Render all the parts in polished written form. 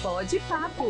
Pode Papo.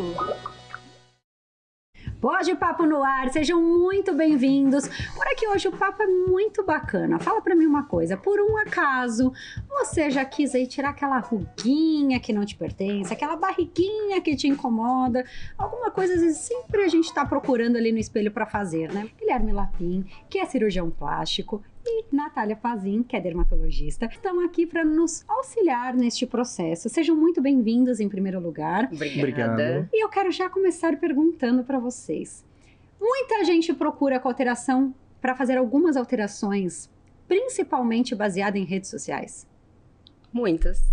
Pode Papo no ar, sejam muito bem-vindos. Por aqui hoje o papo é muito bacana. Fala pra mim uma coisa, por um acaso você já quis aí tirar aquela ruguinha que não te pertence, aquela barriguinha que te incomoda, alguma coisa às vezes sempre a gente tá procurando ali no espelho pra fazer, né? Guilherme Lapin, que é cirurgião plástico, e Natália Pazin, que é dermatologista, estão aqui para nos auxiliar neste processo. Sejam muito bem-vindos em primeiro lugar. Obrigada. E eu quero já começar perguntando para vocês. Muita gente procura com alteração para fazer algumas alterações, principalmente baseada em redes sociais. Muitas.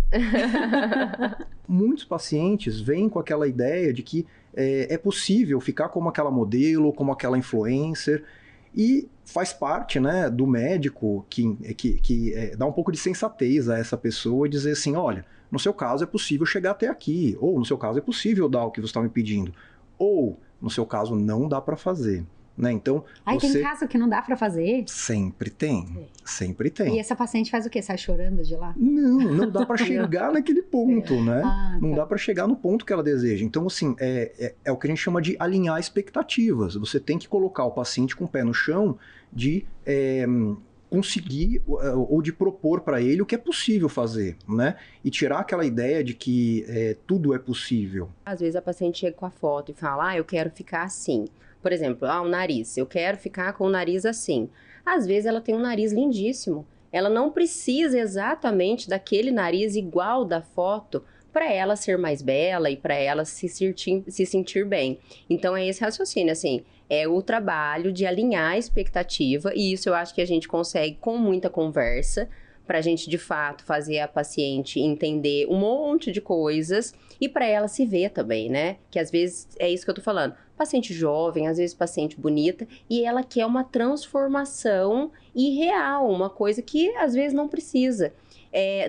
Muitos pacientes vêm com aquela ideia de que é possível ficar como aquela modelo, como aquela influencer, e faz parte, né, do médico que dá um pouco de sensatez a essa pessoa e dizer assim, olha, no seu caso é possível chegar até aqui, ou no seu caso é possível dar o que você está me pedindo, ou no seu caso não dá para fazer, né? Então, tem caso que não dá para fazer? Sempre tem, sempre tem. E essa paciente faz o quê? Sai chorando de lá? Não dá para chegar naquele ponto, né? Não tá. dá para chegar no ponto que ela deseja. Então, assim, é o que a gente chama de alinhar expectativas. Você tem que colocar o paciente com o pé no chão de conseguir ou de propor para ele o que é possível fazer, né? E tirar aquela ideia de que tudo é possível. Às vezes a paciente chega com a foto e fala, eu quero ficar assim. Por exemplo, o nariz, eu quero ficar com o nariz assim. Às vezes ela tem um nariz lindíssimo. Ela não precisa exatamente daquele nariz igual da foto para ela ser mais bela e para ela se sentir bem. Então é esse raciocínio, assim, é o trabalho de alinhar a expectativa, e isso eu acho que a gente consegue com muita conversa, para a gente de fato fazer a paciente entender um monte de coisas e para ela se ver também, né? Que às vezes é isso que eu tô falando. Paciente jovem, às vezes paciente bonita, e ela quer uma transformação irreal, uma coisa que às vezes não precisa.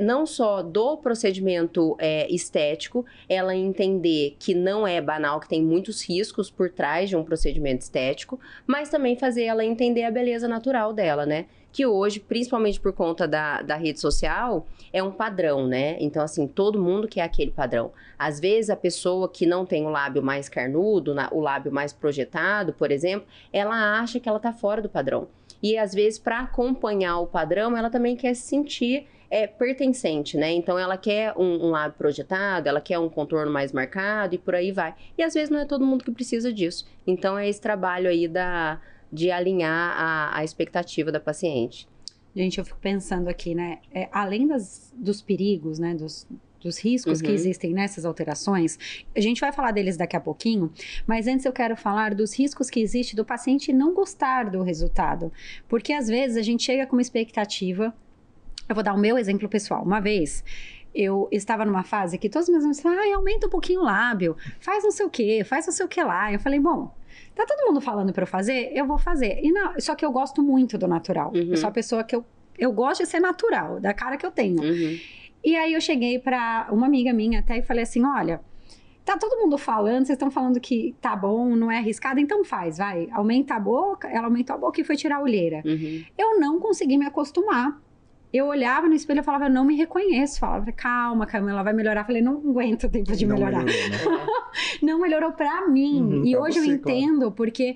Não só do procedimento estético, ela entender que não é banal, que tem muitos riscos por trás de um procedimento estético, mas também fazer ela entender a beleza natural dela, né? Que hoje, principalmente por conta da rede social, é um padrão, né? Então, assim, todo mundo quer aquele padrão. Às vezes, a pessoa que não tem o lábio mais carnudo, o lábio mais projetado, por exemplo, ela acha que ela tá fora do padrão. E, às vezes, para acompanhar o padrão, ela também quer se sentir pertencente, né? Então, ela quer um lábio projetado, ela quer um contorno mais marcado e por aí vai. E, às vezes, não é todo mundo que precisa disso. Então, é esse trabalho aí de alinhar a expectativa da paciente. Gente, eu fico pensando aqui, né? Além dos perigos, né? Dos riscos que existem nessas alterações, a gente vai falar deles daqui a pouquinho, mas antes eu quero falar dos riscos que existem do paciente não gostar do resultado, porque às vezes a gente chega com uma expectativa. Eu vou dar o meu exemplo pessoal. Uma vez, eu estava numa fase que todos os meus amigos falavam, aumenta um pouquinho o lábio, faz não sei o que lá. Eu falei, bom, tá todo mundo falando pra eu fazer? Eu vou fazer. E não, só que eu gosto muito do natural. Eu sou a pessoa que eu gosto de ser natural, da cara que eu tenho. E aí eu cheguei pra uma amiga minha até e falei assim, olha, tá todo mundo falando, vocês estão falando que tá bom, não é arriscado, então faz, vai. Aumenta a boca, ela aumentou a boca e foi tirar a olheira. Eu não consegui me acostumar. Eu olhava no espelho e falava, eu não me reconheço. Falava, calma, ela vai melhorar. Falei, não aguento o tempo de melhorar. Melhorou, né? Não melhorou pra mim. E hoje você, eu entendo, porque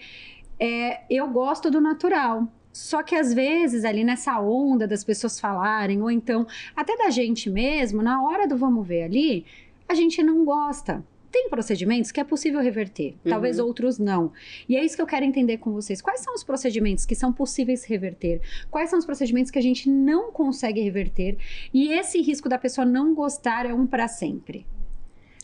eu gosto do natural. Só que às vezes, ali nessa onda das pessoas falarem, ou então até da gente mesmo, na hora do vamos ver ali, a gente não gosta. Tem procedimentos que é possível reverter, talvez outros não. E é isso que eu quero entender com vocês. Quais são os procedimentos que são possíveis reverter? Quais são os procedimentos que a gente não consegue reverter? E esse risco da pessoa não gostar é um para sempre.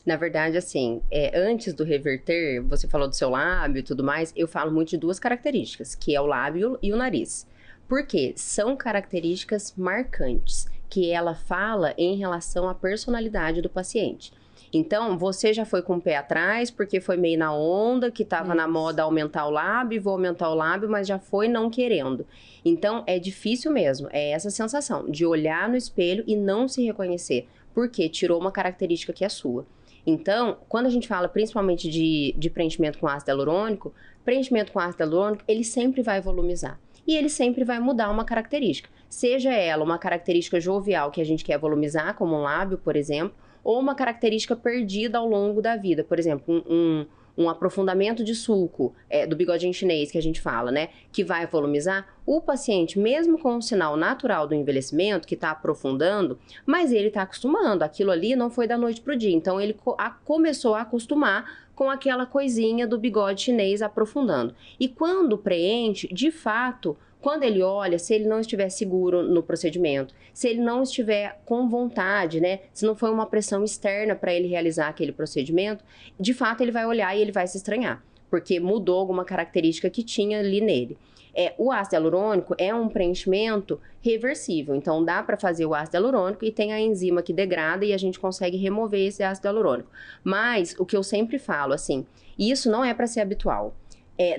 Na verdade, assim, antes do reverter, você falou do seu lábio e tudo mais, eu falo muito de duas características, que é o lábio e o nariz. Por quê? São características marcantes, que ela fala em relação à personalidade do paciente. Então, você já foi com o pé atrás, porque foi meio na onda, que tava na moda aumentar o lábio, vou aumentar o lábio, mas já foi não querendo. Então, é difícil mesmo, é essa sensação de olhar no espelho e não se reconhecer, porque tirou uma característica que é sua. Então, quando a gente fala principalmente de preenchimento com ácido hialurônico, ele sempre vai volumizar. E ele sempre vai mudar uma característica. Seja ela uma característica jovial que a gente quer volumizar, como um lábio, por exemplo, ou uma característica perdida ao longo da vida. Por exemplo, um aprofundamento de sulco do bigodinho chinês que a gente fala, né? Que vai volumizar. O paciente, mesmo com um sinal natural do envelhecimento, que está aprofundando, mas ele está acostumando. Aquilo ali não foi da noite para o dia. Então, ele começou a acostumar com aquela coisinha do bigode chinês aprofundando. E quando preenche, de fato, quando ele olha, se ele não estiver seguro no procedimento, se ele não estiver com vontade, né? Se não foi uma pressão externa para ele realizar aquele procedimento, de fato ele vai olhar e ele vai se estranhar, porque mudou alguma característica que tinha ali nele. O ácido hialurônico é um preenchimento reversível, então dá para fazer o ácido hialurônico e tem a enzima que degrada e a gente consegue remover esse ácido hialurônico. Mas o que eu sempre falo, assim, isso não é para ser habitual.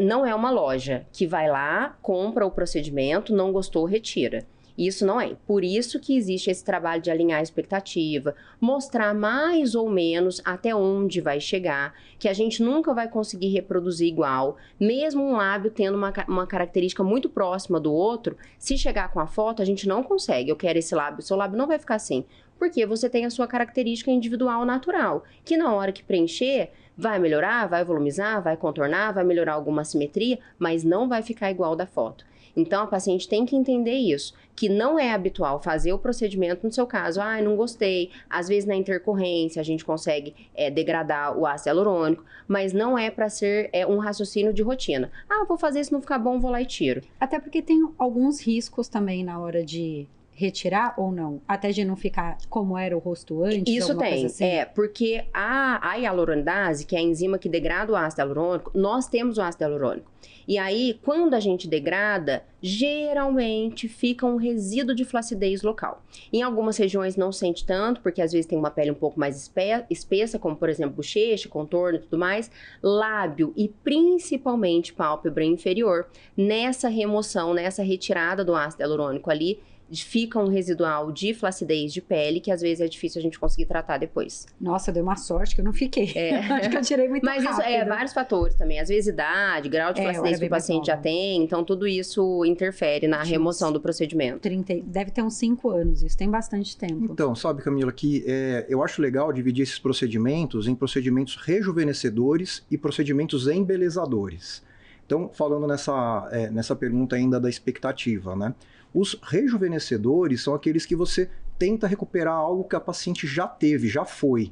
Não é uma loja que vai lá, compra o procedimento, não gostou, retira. Isso não é. Por isso que existe esse trabalho de alinhar a expectativa, mostrar mais ou menos até onde vai chegar, que a gente nunca vai conseguir reproduzir igual, mesmo um lábio tendo uma característica muito próxima do outro, se chegar com a foto, a gente não consegue. Eu quero esse lábio, seu lábio não vai ficar assim. Porque você tem a sua característica individual natural, que na hora que preencher, vai melhorar, vai volumizar, vai contornar, vai melhorar alguma simetria, mas não vai ficar igual da foto. Então, a paciente tem que entender isso, que não é habitual fazer o procedimento, no seu caso, não gostei, às vezes na intercorrência a gente consegue degradar o ácido hialurônico, mas não é para ser um raciocínio de rotina. Vou fazer, se não ficar bom, vou lá e tiro. Até porque tem alguns riscos também na hora de retirar ou não? Até de não ficar como era o rosto antes? Isso tem, assim? Porque a hialuronidase, que é a enzima que degrada o ácido hialurônico, nós temos o ácido hialurônico. E aí, quando a gente degrada, geralmente fica um resíduo de flacidez local. Em algumas regiões não sente tanto, porque às vezes tem uma pele um pouco mais espessa, como por exemplo bochecha, contorno e tudo mais. Lábio e principalmente pálpebra inferior, nessa remoção, nessa retirada do ácido hialurônico ali, fica um residual de flacidez de pele que às vezes é difícil a gente conseguir tratar depois. Nossa, deu uma sorte que eu não fiquei. Acho que eu tirei muito rápido. Mas isso vários fatores também. Às vezes idade, grau de flacidez que o paciente já tem. Então, tudo isso interfere na remoção do procedimento. Deve ter uns 5 anos isso. Tem bastante tempo. Então, sabe, Camila, que eu acho legal dividir esses procedimentos em procedimentos rejuvenescedores e procedimentos embelezadores. Então, falando nessa pergunta ainda da expectativa, né? Os rejuvenescedores são aqueles que você tenta recuperar algo que a paciente já teve, já foi.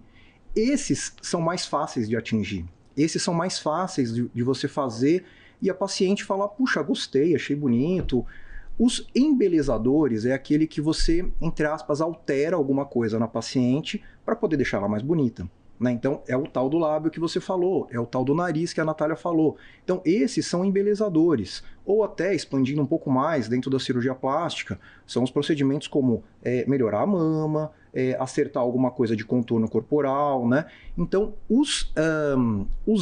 Esses são mais fáceis de atingir. Esses são mais fáceis de você fazer e a paciente falar, puxa, gostei, achei bonito. Os embelezadores é aquele que você, entre aspas, altera alguma coisa na paciente para poder deixar ela mais bonita. Né? Então, é o tal do lábio que você falou, é o tal do nariz que a Natália falou. Então, esses são embelezadores. Ou até, expandindo um pouco mais dentro da cirurgia plástica, são os procedimentos como melhorar a mama, acertar alguma coisa de contorno corporal, né? Então, os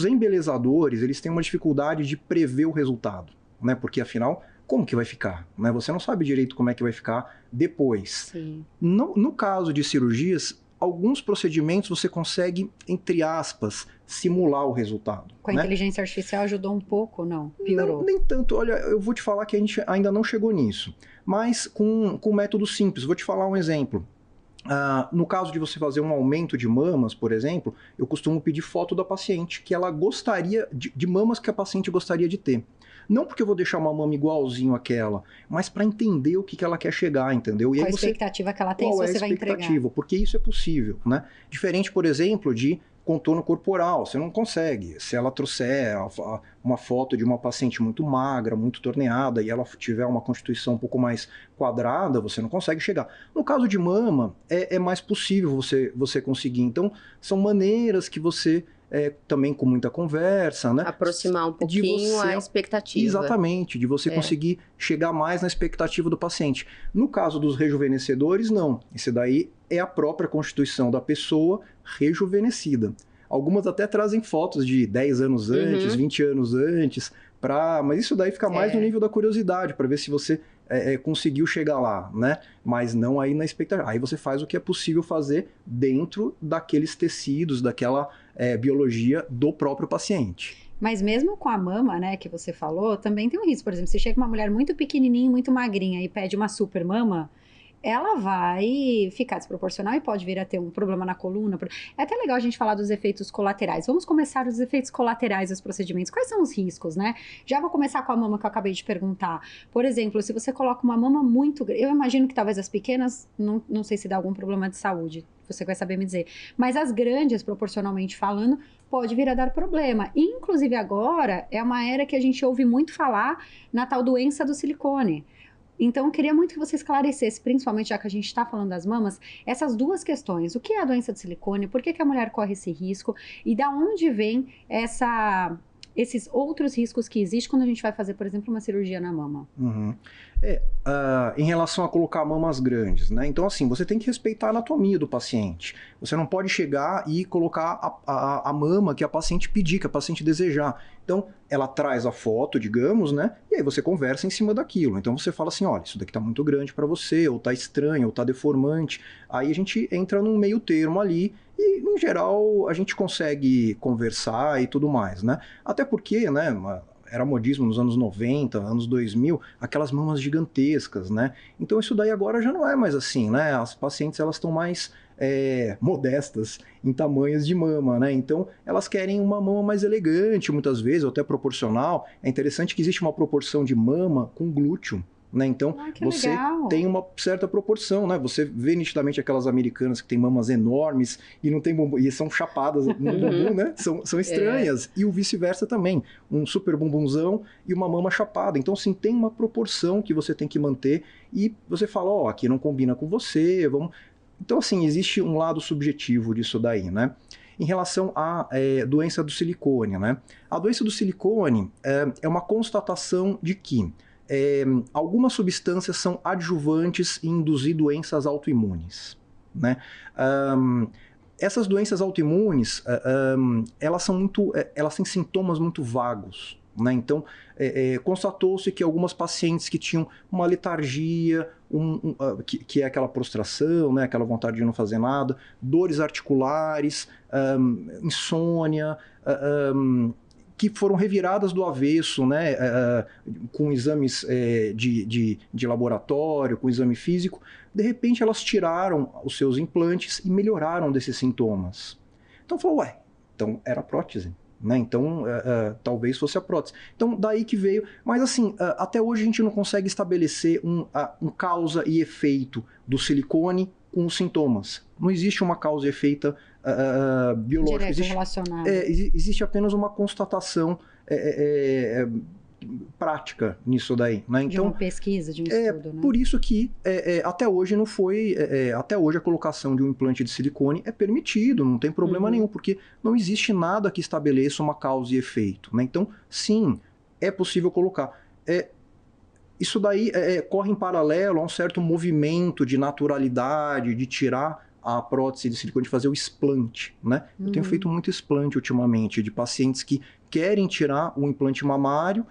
embelezadores, eles têm uma dificuldade de prever o resultado, né? Porque, afinal, como que vai ficar? Né? Você não sabe direito como é que vai ficar depois. Sim. No caso de cirurgias, alguns procedimentos você consegue, entre aspas, simular o resultado. Com a inteligência artificial ajudou um pouco ou não? Piorou? Não, nem tanto. Olha, eu vou te falar que a gente ainda não chegou nisso. Mas com método simples. Vou te falar um exemplo. No caso de você fazer um aumento de mamas, por exemplo, eu costumo pedir foto da paciente, que ela gostaria de mamas que a paciente gostaria de ter. Não porque eu vou deixar uma mama igualzinho àquela, mas para entender o que ela quer chegar, entendeu? E qual aí a expectativa que ela tem, se você vai entregar. Porque isso é possível, né? Diferente, por exemplo, de contorno corporal, você não consegue. Se ela trouxer uma foto de uma paciente muito magra, muito torneada, e ela tiver uma constituição um pouco mais quadrada, você não consegue chegar. No caso de mama, é mais possível você conseguir. Então, são maneiras que você... também com muita conversa, né? Aproximar um pouquinho a expectativa. Exatamente, de você conseguir chegar mais na expectativa do paciente. No caso dos rejuvenescedores, não. Esse daí é a própria constituição da pessoa rejuvenescida. Algumas até trazem fotos de 10 anos antes, 20 anos antes, mas isso daí fica mais no nível da curiosidade, para ver se você conseguiu chegar lá, né? Mas não aí na expectativa. Aí você faz o que é possível fazer dentro daqueles tecidos, daquela biologia do próprio paciente. Mas mesmo com a mama, né, que você falou, também tem um risco. Por exemplo, se chega uma mulher muito pequenininha, muito magrinha e pede uma super mama, ela vai ficar desproporcional e pode vir a ter um problema na coluna. É até legal a gente falar dos efeitos colaterais. Vamos começar os efeitos colaterais dos procedimentos. Quais são os riscos, né? Já vou começar com a mama que eu acabei de perguntar. Por exemplo, se você coloca uma mama muito grande, eu imagino que talvez as pequenas, não sei se dá algum problema de saúde, você vai saber me dizer. Mas as grandes, proporcionalmente falando, pode vir a dar problema. Inclusive agora, é uma era que a gente ouve muito falar na tal doença do silicone. Então, eu queria muito que você esclarecesse, principalmente já que a gente está falando das mamas, essas duas questões. O que é a doença de silicone? Por que a mulher corre esse risco? E da onde vem esses outros riscos que existem quando a gente vai fazer, por exemplo, uma cirurgia na mama? Em relação a colocar mamas grandes, né? Então, assim, você tem que respeitar a anatomia do paciente. Você não pode chegar e colocar a mama que a paciente pedir, que a paciente desejar. Então, ela traz a foto, digamos, né? E aí você conversa em cima daquilo. Então, você fala assim, olha, isso daqui tá muito grande para você, ou tá estranho, ou tá deformante. Aí a gente entra num meio termo ali e, em geral, a gente consegue conversar e tudo mais, né? Até porque, né, era modismo nos anos 90, anos 2000, aquelas mamas gigantescas, né? Então isso daí agora já não é mais assim, né? As pacientes, elas estão mais modestas em tamanhos de mama, né? Então elas querem uma mama mais elegante, muitas vezes, ou até proporcional. É interessante que existe uma proporção de mama com glúteo, né? Então, você tem uma certa proporção, né? Você vê nitidamente aquelas americanas que têm mamas enormes e não tem bumbum, e são chapadas no bumbum, né? São estranhas. E o vice-versa também. Um super bumbumzão e uma mama chapada. Então, assim, tem uma proporção que você tem que manter e você fala, ó, aqui não combina com você, vamos... Então, assim, existe um lado subjetivo disso daí, né? Em relação à doença do silicone, né? A doença do silicone é uma constatação de que algumas substâncias são adjuvantes em induzir doenças autoimunes, né? Essas doenças autoimunes, elas têm sintomas muito vagos, né? Então, constatou-se que algumas pacientes que tinham uma letargia, que é aquela prostração, né? Aquela vontade de não fazer nada, dores articulares, insônia, que foram reviradas do avesso, né, com exames de laboratório, com exame físico, de repente elas tiraram os seus implantes e melhoraram desses sintomas. Então falou, então era prótese, né? Então talvez fosse a prótese. Então daí que veio, mas assim, até hoje a gente não consegue estabelecer um causa e efeito do silicone com os sintomas. Não existe uma causa e efeito biológico. Existe apenas uma constatação prática nisso daí, né? Então, de uma pesquisa, de um estudo, né? Por isso que até hoje não foi, até hoje a colocação de um implante de silicone é permitido, não tem problema nenhum, porque não existe nada que estabeleça uma causa e efeito, né? Então, sim, é possível colocar. Isso daí corre em paralelo a um certo movimento de naturalidade, de tirar a prótese de silicone, de fazer o explante, né? Eu tenho feito muito explante ultimamente, de pacientes que querem tirar o implante mamário,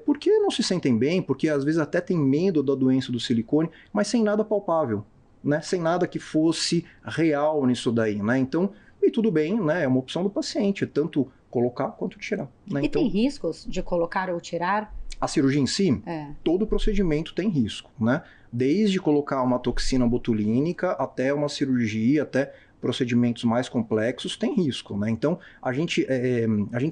porque não se sentem bem, porque às vezes até tem medo da doença do silicone, mas sem nada palpável, né? Sem nada que fosse real nisso daí, né? Então, e tudo bem, né? É uma opção do paciente, tanto colocar quanto tirar, né? E tem riscos de colocar ou tirar? A cirurgia em si, todo procedimento tem risco, né? Desde colocar uma toxina botulínica até uma cirurgia, até procedimentos mais complexos, tem risco, né? Então, a gente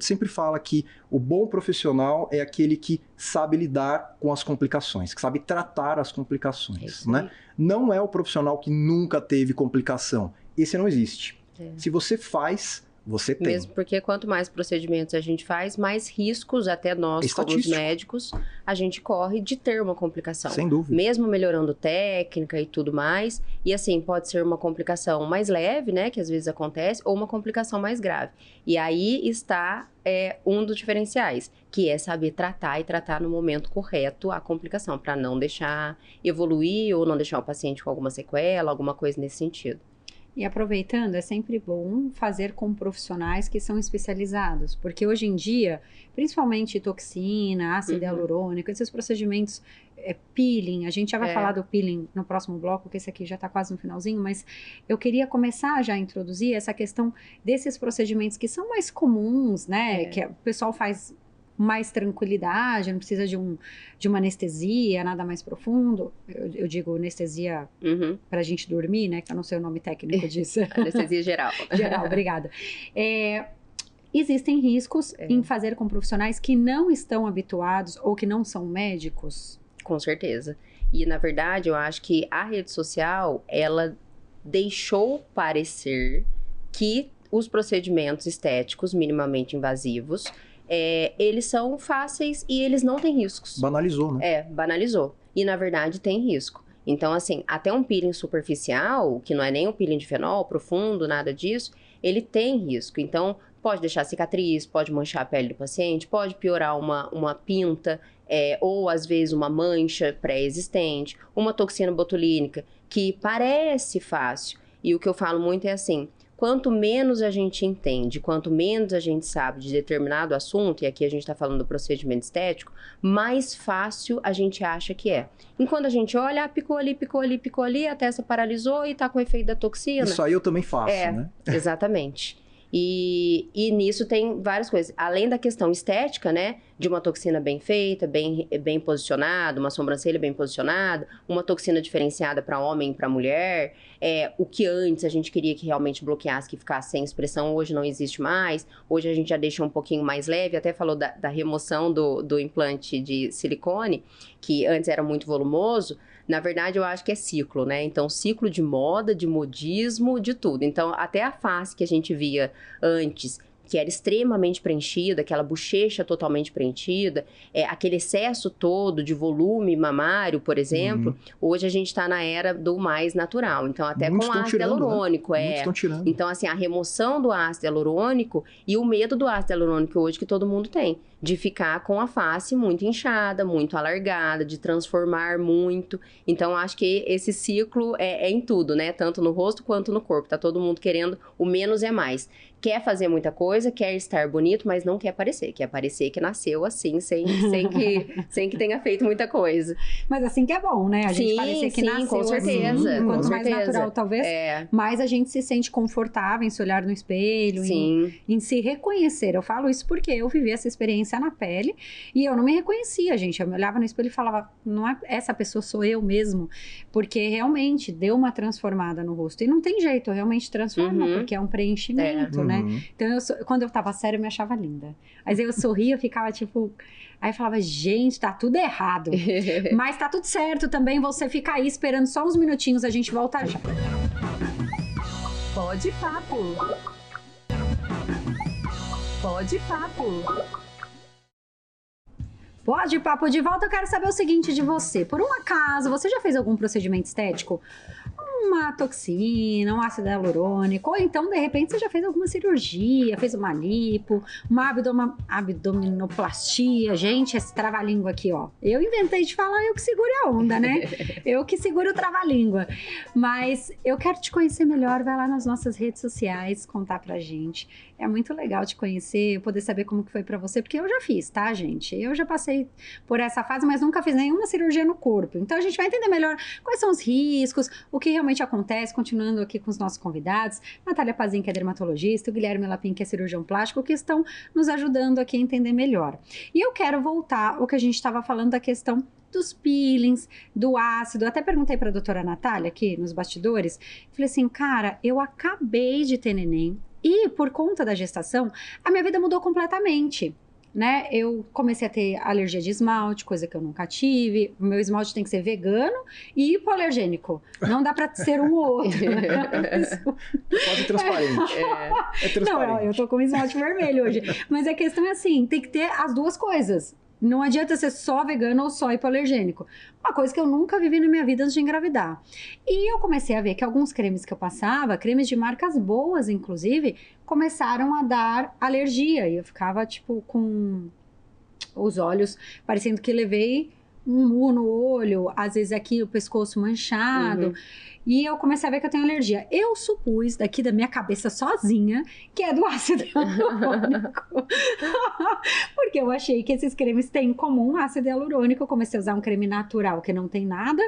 sempre fala que o bom profissional é aquele que sabe lidar com as complicações, que sabe tratar as complicações, né? Não é o profissional que nunca teve complicação. Esse não existe. Se você faz... Você tem. Mesmo porque quanto mais procedimentos a gente faz, mais riscos, até nós, como os médicos, a gente corre de ter uma complicação. Sem dúvida. Mesmo melhorando técnica e tudo mais. E assim, pode ser uma complicação mais leve, né, que às vezes acontece, ou uma complicação mais grave. E aí está um dos diferenciais, que é saber tratar e tratar no momento correto a complicação, para não deixar evoluir ou não deixar o paciente com alguma sequela, alguma coisa nesse sentido. E aproveitando, é sempre bom fazer com profissionais que são especializados, porque hoje em dia, principalmente toxina, ácido hialurônico, esses procedimentos peeling, a gente já vai falar do peeling no próximo bloco, que esse aqui já está quase no finalzinho, mas eu queria começar já a introduzir essa questão desses procedimentos que são mais comuns, né? Que o pessoal faz mais tranquilidade, não precisa de uma anestesia, nada mais profundo. Eu digo anestesia pra gente dormir, né? Que eu não sei o nome técnico disso. Anestesia geral. Geral, obrigada. Existem riscos em fazer com profissionais que não estão habituados ou que não são médicos? Com certeza. E, na verdade, eu acho que a rede social, ela deixou parecer que os procedimentos estéticos minimamente invasivos, eles são fáceis e eles não têm riscos. Banalizou, né? Banalizou. E, na verdade, tem risco. Então, assim, até um peeling superficial, que não é nem um peeling de fenol profundo, nada disso, ele tem risco. Então, pode deixar cicatriz, pode manchar a pele do paciente, pode piorar uma pinta, ou, às vezes, uma mancha pré-existente, uma toxina botulínica, que parece fácil. E o que eu falo muito é assim... Quanto menos a gente entende, quanto menos a gente sabe de determinado assunto, e aqui a gente está falando do procedimento estético, mais fácil a gente acha que é. Enquanto a gente olha, picou ali, a testa paralisou e está com o efeito da toxina. Isso aí eu também faço, né? Exatamente. E nisso tem várias coisas. Além da questão estética, né? De uma toxina bem feita, bem posicionada, uma sobrancelha bem posicionada, uma toxina diferenciada para homem e para mulher. O que antes a gente queria que realmente bloqueasse, que ficasse sem expressão, hoje não existe mais. Hoje a gente já deixa um pouquinho mais leve. Até falou da remoção do implante de silicone, que antes era muito volumoso. Na verdade, eu acho que é ciclo, né? Então, ciclo de moda, de modismo, de tudo. Então, até a face que a gente via antes, que era extremamente preenchida, aquela bochecha totalmente preenchida, aquele excesso todo de volume mamário, por exemplo, hoje a gente está na era do mais natural. Então, até muitos com ácido hialurônico. Né? Muitos estão tirando. Então, assim, a remoção do ácido hialurônico e o medo do ácido hialurônico hoje que todo mundo tem, de ficar com a face muito inchada, muito alargada, de transformar muito. Então, acho que esse ciclo é em tudo, né? Tanto no rosto quanto no corpo. Tá todo mundo querendo o menos é mais. Quer fazer muita coisa, quer estar bonito, mas não quer parecer. Quer parecer que nasceu assim, sem que tenha feito muita coisa. Mas assim que é bom, né? A gente parecer que nasceu com certeza, assim. Quanto mais natural, talvez, mais a gente se sente confortável em se olhar no espelho, em se reconhecer. Eu falo isso porque eu vivi essa experiência na pele e eu não me reconhecia, gente. Eu me olhava no espelho e falava, não é essa pessoa, sou eu mesmo. Porque realmente deu uma transformada no rosto. E não tem jeito, realmente transforma, porque é um preenchimento, né? Então, quando eu tava séria, eu me achava linda. Mas eu sorria, eu ficava tipo... Aí eu falava, gente, tá tudo errado. Mas tá tudo certo também, você fica aí esperando só uns minutinhos, a gente volta já. Pode Papo. Pode Papo. Pode Papo de volta, eu quero saber o seguinte de você. Por um acaso, você já fez algum procedimento estético? Uma toxina, um ácido hialurônico, ou então, de repente, você já fez alguma cirurgia, fez uma lipo, uma abdominoplastia. Gente, esse trava-língua aqui, ó. Eu inventei de falar, eu que seguro a onda, né? Eu que seguro o trava-língua. Mas eu quero te conhecer melhor, vai lá nas nossas redes sociais, contar pra gente. É muito legal te conhecer, poder saber como que foi pra você, porque eu já fiz, tá, gente? Eu já passei por essa fase, mas nunca fiz nenhuma cirurgia no corpo. Então, a gente vai entender melhor quais são os riscos, o que realmente acontece, continuando aqui com os nossos convidados, Natália Pazin, que é dermatologista, o Guilherme Lapin, que é cirurgião plástico, que estão nos ajudando aqui a entender melhor. E eu quero voltar ao que a gente estava falando da questão dos peelings, do ácido. Eu até perguntei para a doutora Natália aqui nos bastidores, falei assim, cara, eu acabei de ter neném e por conta da gestação, a minha vida mudou completamente. Né? Eu comecei a ter alergia de esmalte, coisa que eu nunca tive. O meu esmalte tem que ser vegano e hipoalergênico. Não dá pra ser um ou outro. Quase transparente. É transparente. Não, eu tô com esmalte vermelho hoje. Mas a questão é assim, tem que ter as duas coisas. Não adianta ser só vegano ou só hipoalergênico. Uma coisa que eu nunca vivi na minha vida antes de engravidar. E eu comecei a ver que alguns cremes que eu passava, cremes de marcas boas, inclusive, começaram a dar alergia. E eu ficava, tipo, com os olhos parecendo que levei um mu no olho, às vezes aqui o pescoço manchado. E eu comecei a ver que eu tenho alergia. Eu supus, daqui da minha cabeça sozinha, que é do ácido hialurônico. Porque eu achei que esses cremes têm em comum ácido hialurônico. Eu comecei a usar um creme natural que não tem nada.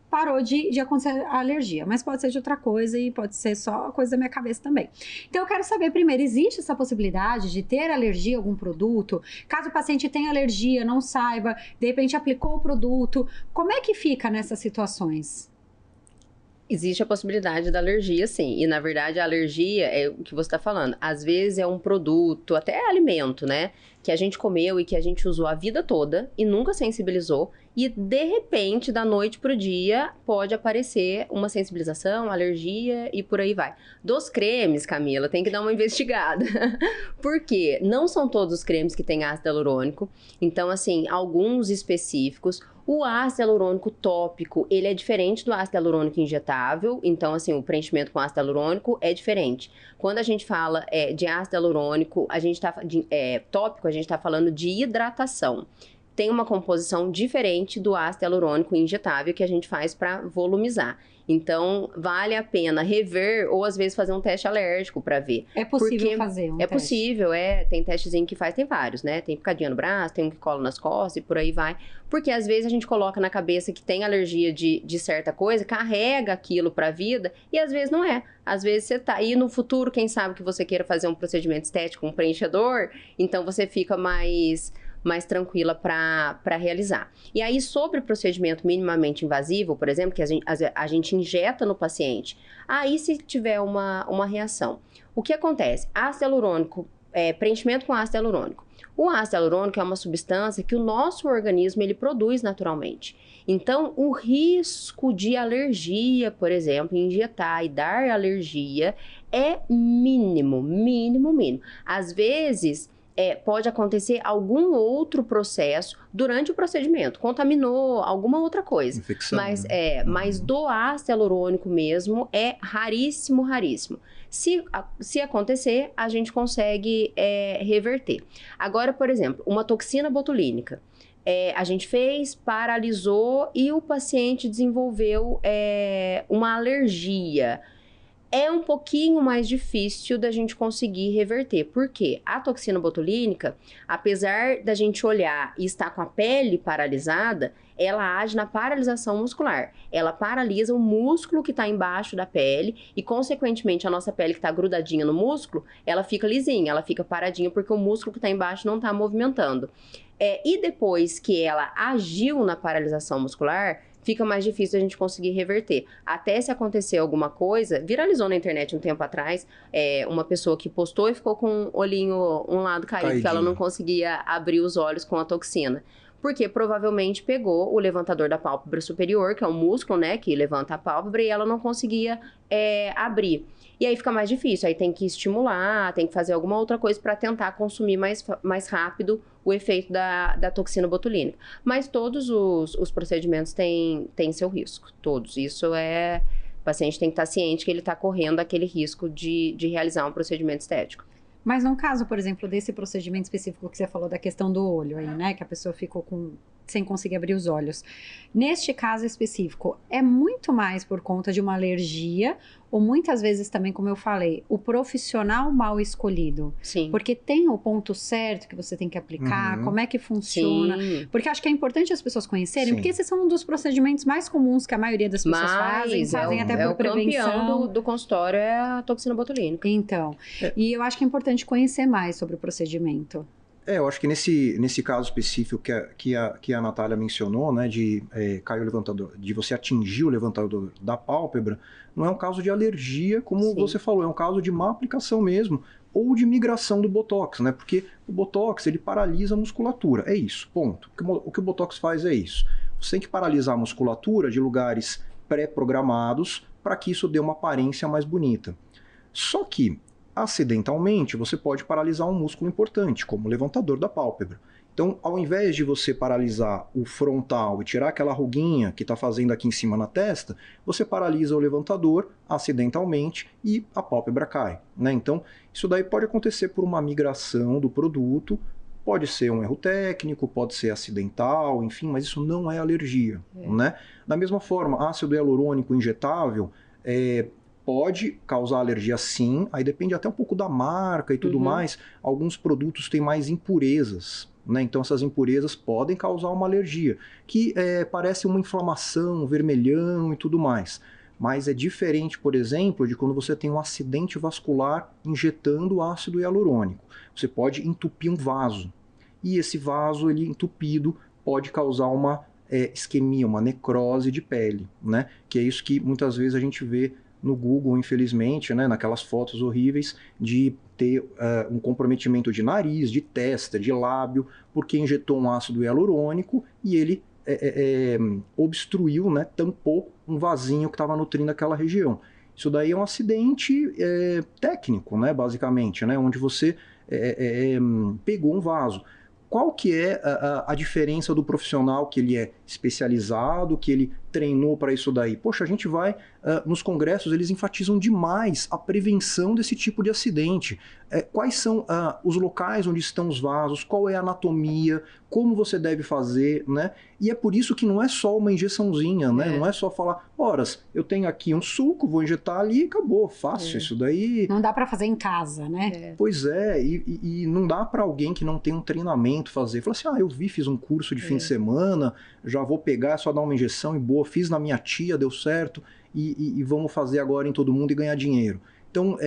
Parou de acontecer a alergia. Mas pode ser de outra coisa e pode ser só coisa da minha cabeça também. Então eu quero saber primeiro, existe essa possibilidade de ter alergia a algum produto? Caso o paciente tenha alergia, não saiba, de repente aplicou o produto, como é que fica nessas situações? Existe a possibilidade da alergia, sim. E, na verdade, a alergia é o que você está falando. Às vezes é um produto, até alimento, né? Que a gente comeu e que a gente usou a vida toda e nunca sensibilizou. E, de repente, da noite pro dia, pode aparecer uma sensibilização, alergia e por aí vai. Dos cremes, Camila, tem que dar uma investigada. Por quê? Não são todos os cremes que têm ácido hialurônico. Então, assim, alguns específicos. O ácido hialurônico tópico, ele é diferente do ácido hialurônico injetável, então, assim, o preenchimento com ácido hialurônico é diferente. Quando a gente fala de ácido hialurônico, tópico, a gente está falando de hidratação. Tem uma composição diferente do ácido hialurônico injetável que a gente faz para volumizar. Então, vale a pena rever ou, às vezes, fazer um teste alérgico para ver. É possível fazer um teste? É possível, tem testezinho que faz, tem vários, né? Tem picadinha no braço, tem um que cola nas costas e por aí vai. Porque, às vezes, a gente coloca na cabeça que tem alergia de certa coisa, carrega aquilo para a vida e, às vezes, não é. Às vezes, você tá aí no futuro, quem sabe que você queira fazer um procedimento estético, um preenchedor, então você fica mais tranquila para realizar. E aí, sobre procedimento minimamente invasivo, por exemplo, que a gente injeta no paciente, aí se tiver uma reação. O que acontece? Ácido hialurônico, preenchimento com ácido hialurônico. O ácido hialurônico é uma substância que o nosso organismo ele produz naturalmente. Então, o risco de alergia, por exemplo, injetar e dar alergia é mínimo. Às vezes, pode acontecer algum outro processo durante o procedimento, contaminou alguma outra coisa. Infecção, mas, né? Mas do ácido hialurônico mesmo é raríssimo. Se acontecer, a gente consegue reverter. Agora, por exemplo, uma toxina botulínica. A gente fez, paralisou e o paciente desenvolveu uma alergia. É um pouquinho mais difícil da gente conseguir reverter. Por quê? A toxina botulínica, apesar da gente olhar e estar com a pele paralisada, ela age na paralisação muscular. Ela paralisa o músculo que está embaixo da pele e, consequentemente, a nossa pele que está grudadinha no músculo, ela fica lisinha, ela fica paradinha porque o músculo que está embaixo não está movimentando. E depois que ela agiu na paralisação muscular, fica mais difícil a gente conseguir reverter. Até se acontecer alguma coisa, viralizou na internet um tempo atrás, uma pessoa que postou e ficou com o olhinho um lado caído, porque ela não conseguia abrir os olhos com a toxina. Porque provavelmente pegou o levantador da pálpebra superior, que é o músculo, né, que levanta a pálpebra, e ela não conseguia abrir. E aí fica mais difícil, aí tem que estimular, tem que fazer alguma outra coisa para tentar consumir mais rápido o efeito da toxina botulínica. Mas todos os procedimentos têm seu risco, todos. Isso o paciente tem que estar ciente que ele está correndo aquele risco de realizar um procedimento estético. Mas no caso, por exemplo, desse procedimento específico que você falou da questão do olho aí, né? Que a pessoa ficou sem conseguir abrir os olhos. Neste caso específico, é muito mais por conta de uma alergia ou muitas vezes também, como eu falei, o profissional mal escolhido. Sim. Porque tem o ponto certo que você tem que aplicar, como é que funciona. Sim. Porque acho que é importante as pessoas conhecerem, Sim. porque esses são um dos procedimentos mais comuns que a maioria das pessoas fazem até por prevenção. O campeão do consultório é a toxina botulínica. Então, e eu acho que é importante conhecer mais sobre o procedimento. Eu acho que nesse caso específico que a Natália mencionou, né, de cair o levantador, de você atingir o levantador da pálpebra, não é um caso de alergia, como Sim. você falou, é um caso de má aplicação mesmo, ou de migração do Botox, né, porque o Botox, ele paralisa a musculatura, é isso, ponto. O que o Botox faz é isso. Você tem que paralisar a musculatura de lugares pré-programados para que isso dê uma aparência mais bonita. Só que, acidentalmente, você pode paralisar um músculo importante, como o levantador da pálpebra. Então, ao invés de você paralisar o frontal e tirar aquela ruguinha que está fazendo aqui em cima na testa, você paralisa o levantador acidentalmente e a pálpebra cai, né? Então, isso daí pode acontecer por uma migração do produto Pode ser um erro técnico, pode ser acidental, enfim, mas isso não é alergia, né? Da mesma forma, ácido hialurônico injetável pode causar alergia sim, aí depende até um pouco da marca e tudo mais. Alguns produtos têm mais impurezas, né? Então essas impurezas podem causar uma alergia, que parece uma inflamação, vermelhão e tudo mais. Mas é diferente, por exemplo, de quando você tem um acidente vascular injetando ácido hialurônico. Você pode entupir um vaso. E esse vaso, ele entupido, pode causar uma isquemia, uma necrose de pele, né? Que é isso que muitas vezes a gente vê no Google, infelizmente, né? Naquelas fotos horríveis de ter um comprometimento de nariz, de testa, de lábio, porque injetou um ácido hialurônico e ele obstruiu, né, tampou um vasinho que estava nutrindo aquela região. Isso daí é um acidente técnico, né, basicamente, né, onde você pegou um vaso. Qual que é a diferença do profissional que ele é especializado, que ele treinou para isso daí? Poxa, a gente vai, nos congressos, eles enfatizam demais a prevenção desse tipo de acidente. Quais são os locais onde estão os vasos, qual é a anatomia, como você deve fazer, né? E é por isso que não é só uma injeçãozinha, né? Não é só falar, horas, eu tenho aqui um suco, vou injetar ali e acabou, fácil, isso daí... Não dá para fazer em casa, né? Pois é, e não dá para alguém que não tem um treinamento fazer. Fala assim, eu fiz um curso de fim de semana, já vou pegar, é só dar uma injeção e boa, fiz na minha tia, deu certo, e vamos fazer agora em todo mundo e ganhar dinheiro. Então,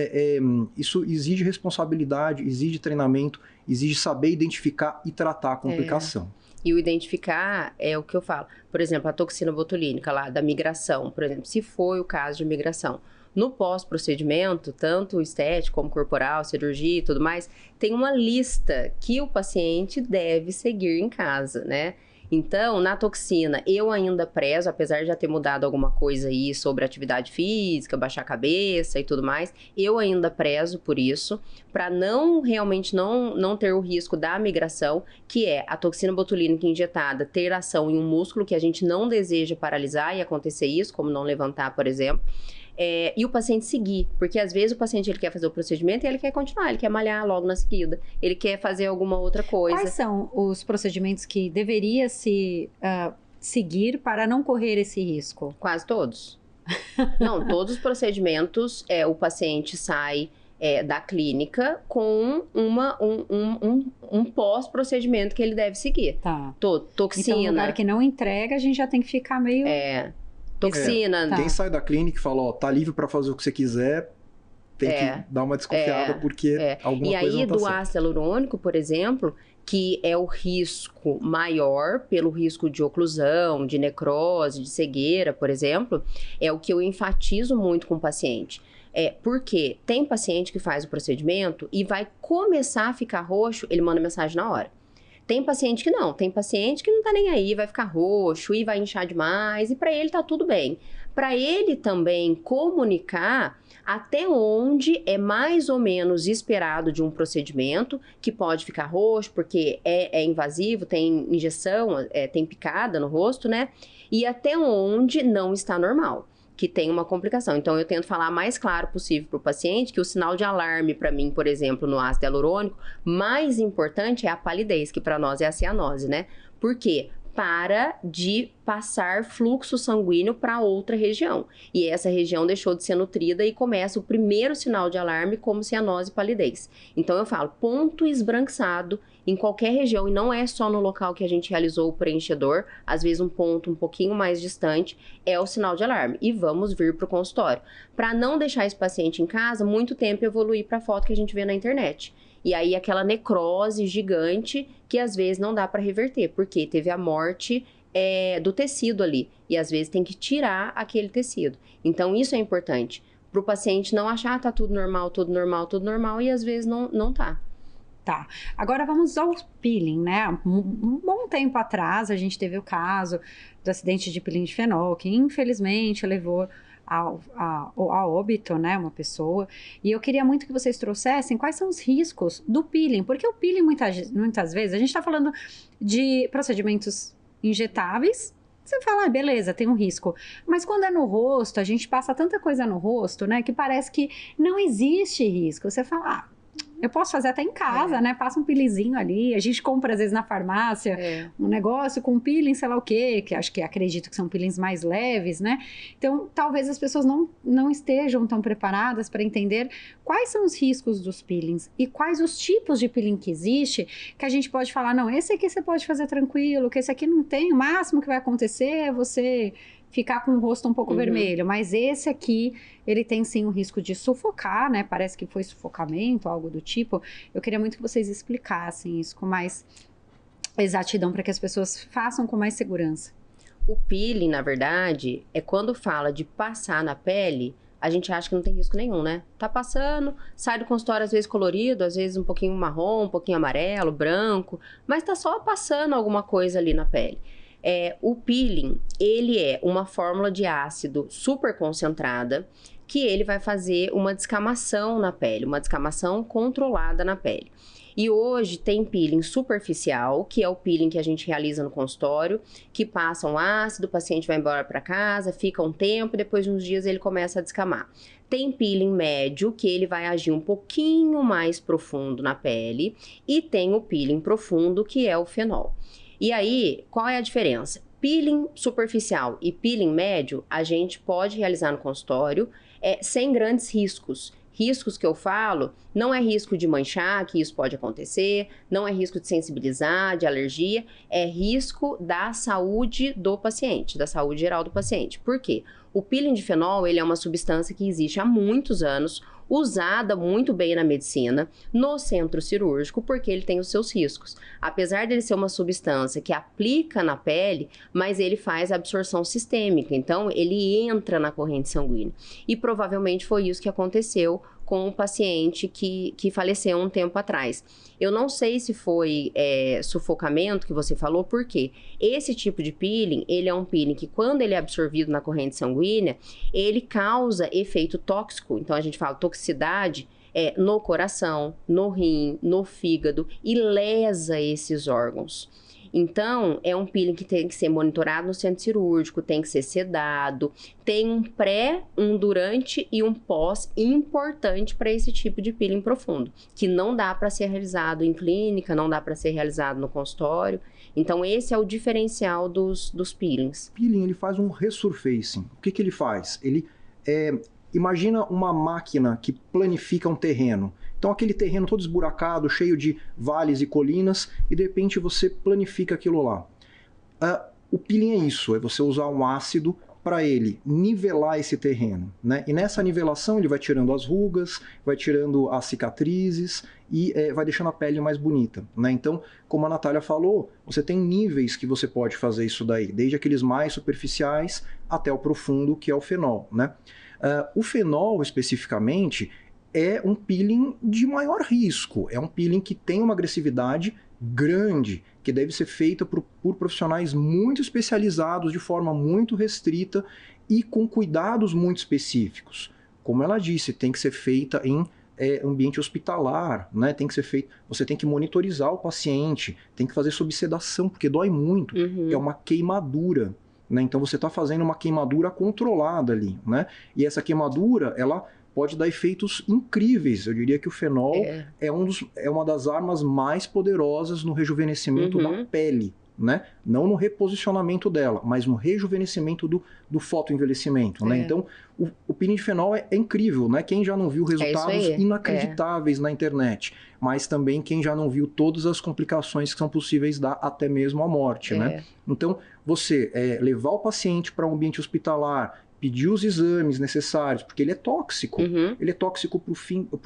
isso exige responsabilidade, exige treinamento, exige saber identificar e tratar a complicação. E o identificar é o que eu falo. Por exemplo, a toxina botulínica lá da migração, por exemplo, se foi o caso de migração. No pós-procedimento, tanto estético como corporal, cirurgia e tudo mais, tem uma lista que o paciente deve seguir em casa, né? Então, na toxina, eu ainda prezo, apesar de já ter mudado alguma coisa aí sobre atividade física, baixar a cabeça e tudo mais, eu ainda prezo por isso, para realmente não ter o risco da migração, que é a toxina botulínica injetada ter ação em um músculo que a gente não deseja paralisar e acontecer isso, como não levantar, por exemplo. E o paciente seguir, porque às vezes o paciente ele quer fazer o procedimento e ele quer continuar, ele quer malhar logo na seguida, ele quer fazer alguma outra coisa. Quais são os procedimentos que deveria se seguir para não correr esse risco? Quase todos. Não, todos os procedimentos, o paciente sai da clínica com um pós-procedimento que ele deve seguir. Tá. Toxina. Então, no lugar que não entrega, a gente já tem que ficar meio... Toxina. Quem sai da clínica e fala, tá livre para fazer o que você quiser, tem que dar uma desconfiada, porque alguma coisa não tá certa. E aí, do ácido hialurônico, por exemplo, que é o risco maior pelo risco de oclusão, de necrose, de cegueira, por exemplo, é o que eu enfatizo muito com o paciente. Porque tem paciente que faz o procedimento e vai começar a ficar roxo, ele manda mensagem na hora. Tem paciente que não tá nem aí, vai ficar roxo e vai inchar demais, e para ele tá tudo bem. Para ele também comunicar até onde é mais ou menos esperado de um procedimento, que pode ficar roxo, porque é invasivo, tem injeção, tem picada no rosto, né? E até onde não está normal, que tem uma complicação. Então, eu tento falar mais claro possível para o paciente que o sinal de alarme, para mim, por exemplo, no ácido hialurônico, mais importante é a palidez, que para nós é a cianose, né? Por quê? Para de passar fluxo sanguíneo para outra região. E essa região deixou de ser nutrida e começa o primeiro sinal de alarme como cianose e palidez. Então, eu falo ponto esbranquiçado em qualquer região, e não é só no local que a gente realizou o preenchedor, às vezes um ponto um pouquinho mais distante é o sinal de alarme. E vamos vir para o consultório. Para não deixar esse paciente em casa, muito tempo evoluir para a foto que a gente vê na internet. E aí aquela necrose gigante que às vezes não dá para reverter, porque teve a morte do tecido ali. E às vezes tem que tirar aquele tecido. Então isso é importante. Para o paciente não achar tá tudo normal, tudo normal, tudo normal, e às vezes não tá. Tá, agora vamos ao peeling, né? Um bom tempo atrás a gente teve o caso do acidente de peeling de fenol, que infelizmente levou a óbito, né, uma pessoa. E eu queria muito que vocês trouxessem quais são os riscos do peeling, porque o peeling muitas vezes, a gente tá falando de procedimentos injetáveis, você fala, beleza, tem um risco. Mas quando é no rosto, a gente passa tanta coisa no rosto, né, que parece que não existe risco. Você fala, Eu posso fazer até em casa, né? Passa um peelinzinho ali. A gente compra, às vezes, na farmácia, um negócio com peeling, sei lá o quê, que acho que acredito que são peelings mais leves, né? Então, talvez as pessoas não estejam tão preparadas para entender quais são os riscos dos peelings e quais os tipos de peeling que existe, que a gente pode falar, não, esse aqui você pode fazer tranquilo, que esse aqui não tem, o máximo que vai acontecer é você ficar com o rosto um pouco vermelho, mas esse aqui, ele tem sim o risco de sufocar, né? Parece que foi sufocamento, algo do tipo. Eu queria muito que vocês explicassem isso com mais exatidão, para que as pessoas façam com mais segurança. O peeling, na verdade, é quando fala de passar na pele, a gente acha que não tem risco nenhum, né? Tá passando, sai do consultório às vezes colorido, às vezes um pouquinho marrom, um pouquinho amarelo, branco, mas tá só passando alguma coisa ali na pele. O peeling, ele é uma fórmula de ácido super concentrada que ele vai fazer uma descamação na pele, uma descamação controlada na pele. E hoje tem peeling superficial, que é o peeling que a gente realiza no consultório, que passa um ácido, o paciente vai embora para casa, fica um tempo, depois de uns dias ele começa a descamar. Tem peeling médio, que ele vai agir um pouquinho mais profundo na pele, e tem o peeling profundo, que é o fenol. E aí, qual é a diferença? Peeling superficial e peeling médio, a gente pode realizar no consultório sem grandes riscos. Riscos que eu falo, não é risco de manchar, que isso pode acontecer, não é risco de sensibilizar, de alergia, é risco da saúde do paciente, da saúde geral do paciente. Por quê? O peeling de fenol, ele é uma substância que existe há muitos anos, usada muito bem na medicina, no centro cirúrgico, porque ele tem os seus riscos. Apesar dele ser uma substância que aplica na pele, mas ele faz absorção sistêmica, então ele entra na corrente sanguínea. E provavelmente foi isso que aconteceu com o paciente que faleceu um tempo atrás. Eu não sei se foi sufocamento que você falou, porque esse tipo de peeling, ele é um peeling que quando ele é absorvido na corrente sanguínea, ele causa efeito tóxico, então a gente fala toxicidade, no coração, no rim, no fígado e lesa esses órgãos. Então, é um peeling que tem que ser monitorado no centro cirúrgico, tem que ser sedado, tem um pré, um durante e um pós importante para esse tipo de peeling profundo, que não dá para ser realizado em clínica, não dá para ser realizado no consultório. Então, esse é o diferencial dos peelings. O peeling, ele faz um resurfacing. O que ele faz? Ele imagina uma máquina que planifica um terreno. Então, aquele terreno todo esburacado, cheio de vales e colinas, e de repente você planifica aquilo lá. O peeling é isso, é você usar um ácido para ele nivelar esse terreno, né? E nessa nivelação ele vai tirando as rugas, vai tirando as cicatrizes e vai deixando a pele mais bonita, né? Então, como a Natália falou, você tem níveis que você pode fazer isso daí, desde aqueles mais superficiais até o profundo, que é o fenol, né? O fenol, especificamente, é um peeling de maior risco. É um peeling que tem uma agressividade grande, que deve ser feita por profissionais muito especializados, de forma muito restrita e com cuidados muito específicos. Como ela disse, tem que ser feita em ambiente hospitalar, né? Tem que ser feito, você tem que monitorizar o paciente, tem que fazer sob sedação, porque dói muito, é uma queimadura. Né? Então você está fazendo uma queimadura controlada ali, né? E essa queimadura, ela pode dar efeitos incríveis. Eu diria que o fenol é uma das armas mais poderosas no rejuvenescimento da pele, né? Não no reposicionamento dela, mas no rejuvenescimento do fotoenvelhecimento, né? Então, o peeling de fenol é incrível, né? Quem já não viu resultados inacreditáveis na internet, mas também quem já não viu todas as complicações que são possíveis dar até mesmo a morte, né? Então, você levar o paciente para um ambiente hospitalar, pedir os exames necessários, porque ele é tóxico. Ele é tóxico pro fígado,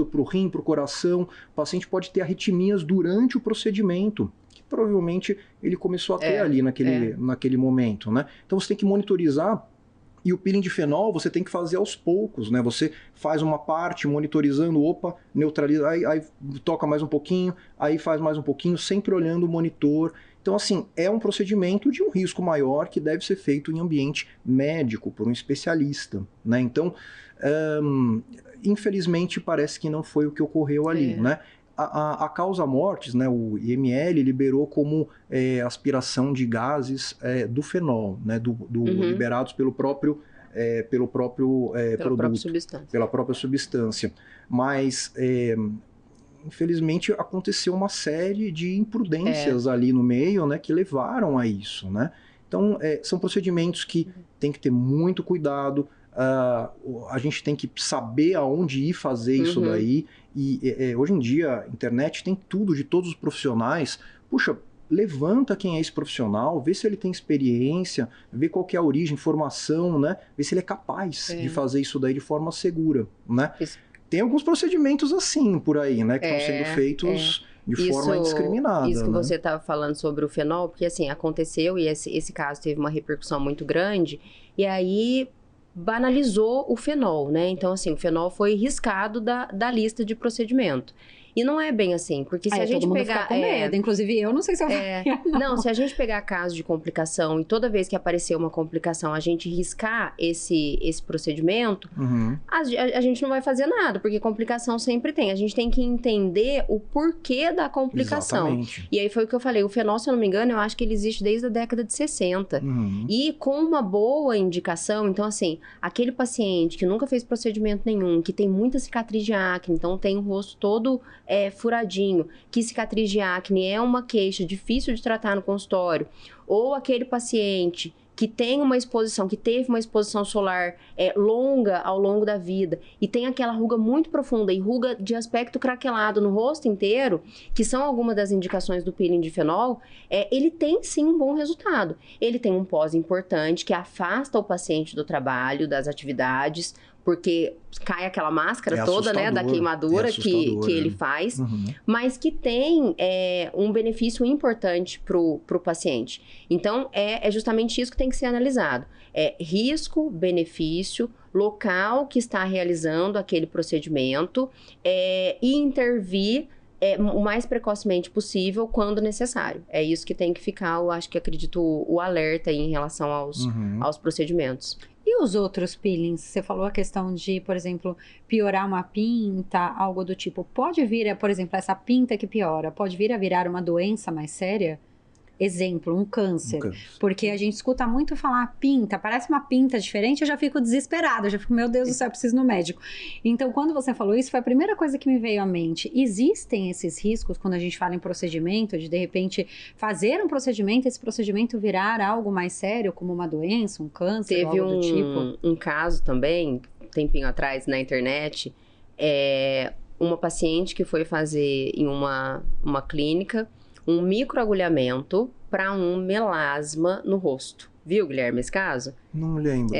pro rim, pro coração. O paciente pode ter arritmias durante o procedimento, que provavelmente ele começou a ter ali naquele momento, né? Então você tem que monitorizar. E o peeling de fenol você tem que fazer aos poucos, né? Você faz uma parte monitorizando, neutraliza, aí toca mais um pouquinho, aí faz mais um pouquinho, sempre olhando o monitor. Então, assim, é um procedimento de um risco maior que deve ser feito em ambiente médico, por um especialista, né? Então, infelizmente, parece que não foi o que ocorreu ali, né? A causa-mortes, né, o IML liberou como aspiração de gases do fenol, né, liberados pelo próprio pelo próprio produto, pela própria substância. Mas, infelizmente, aconteceu uma série de imprudências ali no meio, né, que levaram a isso, né? Então, são procedimentos que tem que ter muito cuidado, a gente tem que saber aonde ir fazer isso daí, e hoje em dia a internet tem tudo de todos os profissionais. Puxa, levanta quem é esse profissional, vê se ele tem experiência, vê qual que é a origem, formação, né? Vê se ele é capaz de fazer isso daí de forma segura, né? Tem alguns procedimentos assim por aí, né, que estão sendo feitos de forma indiscriminada. Isso que né? você estava falando sobre o fenol, porque assim, aconteceu e esse caso teve uma repercussão muito grande, e aí banalizou o fenol, né? Então, assim, o fenol foi riscado da lista de procedimento. E não é bem assim, porque se a gente pegar... com medo. Inclusive, eu não sei se eu não, se a gente pegar caso de complicação e toda vez que aparecer uma complicação, a gente riscar esse procedimento, a gente não vai fazer nada, porque complicação sempre tem. A gente tem que entender o porquê da complicação. Exatamente. E aí foi o que eu falei, o fenol, se eu não me engano, eu acho que ele existe desde a década de 60. E com uma boa indicação, então assim, aquele paciente que nunca fez procedimento nenhum, que tem muita cicatriz de acne, então tem o rosto todo furadinho, que cicatriz de acne é uma queixa difícil de tratar no consultório, ou aquele paciente que tem uma exposição, que teve uma exposição solar longa ao longo da vida e tem aquela ruga muito profunda e ruga de aspecto craquelado no rosto inteiro, que são algumas das indicações do peeling de fenol, ele tem sim um bom resultado. Ele tem um pós importante que afasta o paciente do trabalho, das atividades, porque cai aquela máscara toda, né, da queimadura que ele faz, mas que tem um benefício importante pro paciente. Então, é justamente isso que tem que ser analisado. Risco, benefício, local que está realizando aquele procedimento e intervir o mais precocemente possível quando necessário. É isso que tem que ficar, eu acho que acredito, o alerta aí em relação aos procedimentos. E os outros peelings? Você falou a questão de, por exemplo, piorar uma pinta, algo do tipo. Pode vir, por exemplo, essa pinta que piora, pode vir a virar uma doença mais séria? Exemplo, um câncer. Porque a gente escuta muito falar pinta, parece uma pinta diferente, eu já fico desesperada, eu já fico, meu Deus do céu, eu preciso ir no médico. Então, quando você falou isso, foi a primeira coisa que me veio à mente. Existem esses riscos quando a gente fala em procedimento, de repente fazer um procedimento, esse procedimento virar algo mais sério, como uma doença, um câncer, algo do tipo? Um caso também, um tempinho atrás, na internet, uma paciente que foi fazer em uma clínica um microagulhamento para um melasma no rosto. Viu, Guilherme, esse caso? Não lembro.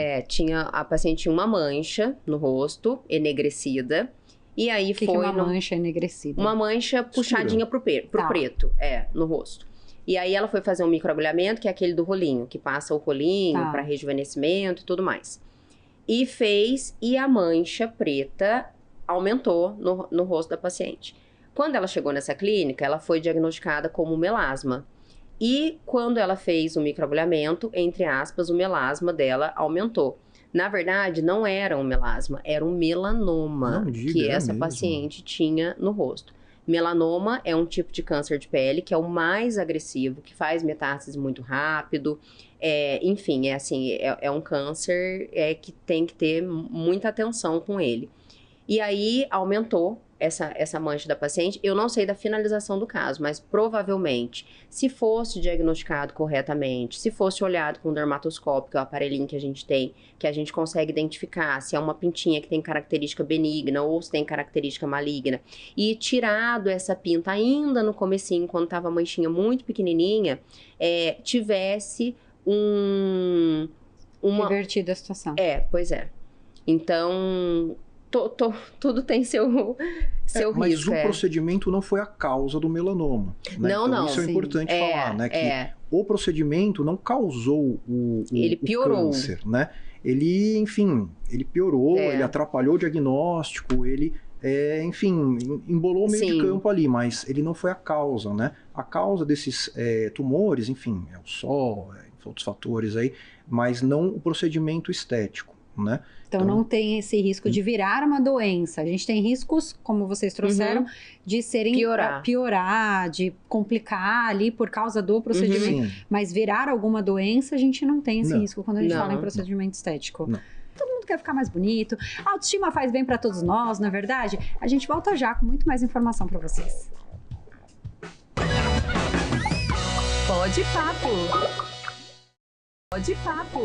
A paciente tinha uma mancha no rosto, enegrecida, e aí que uma mancha enegrecida? Uma mancha puxadinha pro preto, no rosto. E aí ela foi fazer um microagulhamento, que é aquele do rolinho, que passa o rolinho para rejuvenescimento e tudo mais. E fez, e a mancha preta aumentou no rosto da paciente. Quando ela chegou nessa clínica, ela foi diagnosticada como melasma. E quando ela fez o microagulhamento, entre aspas, o melasma dela aumentou. Na verdade, não era um melasma, era um melanoma que essa paciente tinha no rosto. Melanoma é um tipo de câncer de pele que é o mais agressivo, que faz metástase muito rápido. Enfim, é um câncer que tem que ter muita atenção com ele. E aí aumentou essa mancha da paciente. Eu não sei da finalização do caso, mas provavelmente, se fosse diagnosticado corretamente, se fosse olhado com o dermatoscópio, que é o aparelhinho que a gente tem, que a gente consegue identificar se é uma pintinha que tem característica benigna ou se tem característica maligna, e tirado essa pinta ainda no comecinho, quando estava a manchinha muito pequenininha, tivesse invertida a situação. Pois é. Então... tudo tem seu risco. Mas o procedimento não foi a causa do melanoma. Né? Não. Isso é importante falar, né? Que o procedimento não causou ele piorou. O câncer, né? Ele, enfim, ele piorou, ele atrapalhou o diagnóstico, ele, enfim, embolou o meio de campo ali, mas ele não foi a causa, né? A causa desses tumores, enfim, é o sol, outros fatores aí, mas não o procedimento estético, né? Então não tem esse risco de virar uma doença. A gente tem riscos, como vocês trouxeram, de serem piorar, de complicar ali por causa do procedimento. Mas virar alguma doença, a gente não tem esse risco quando a gente fala em procedimento estético. Não. mundo quer ficar mais bonito. A autoestima faz bem para todos nós, não é verdade? A gente volta já com muito mais informação para vocês. Pode papo. Pode papo.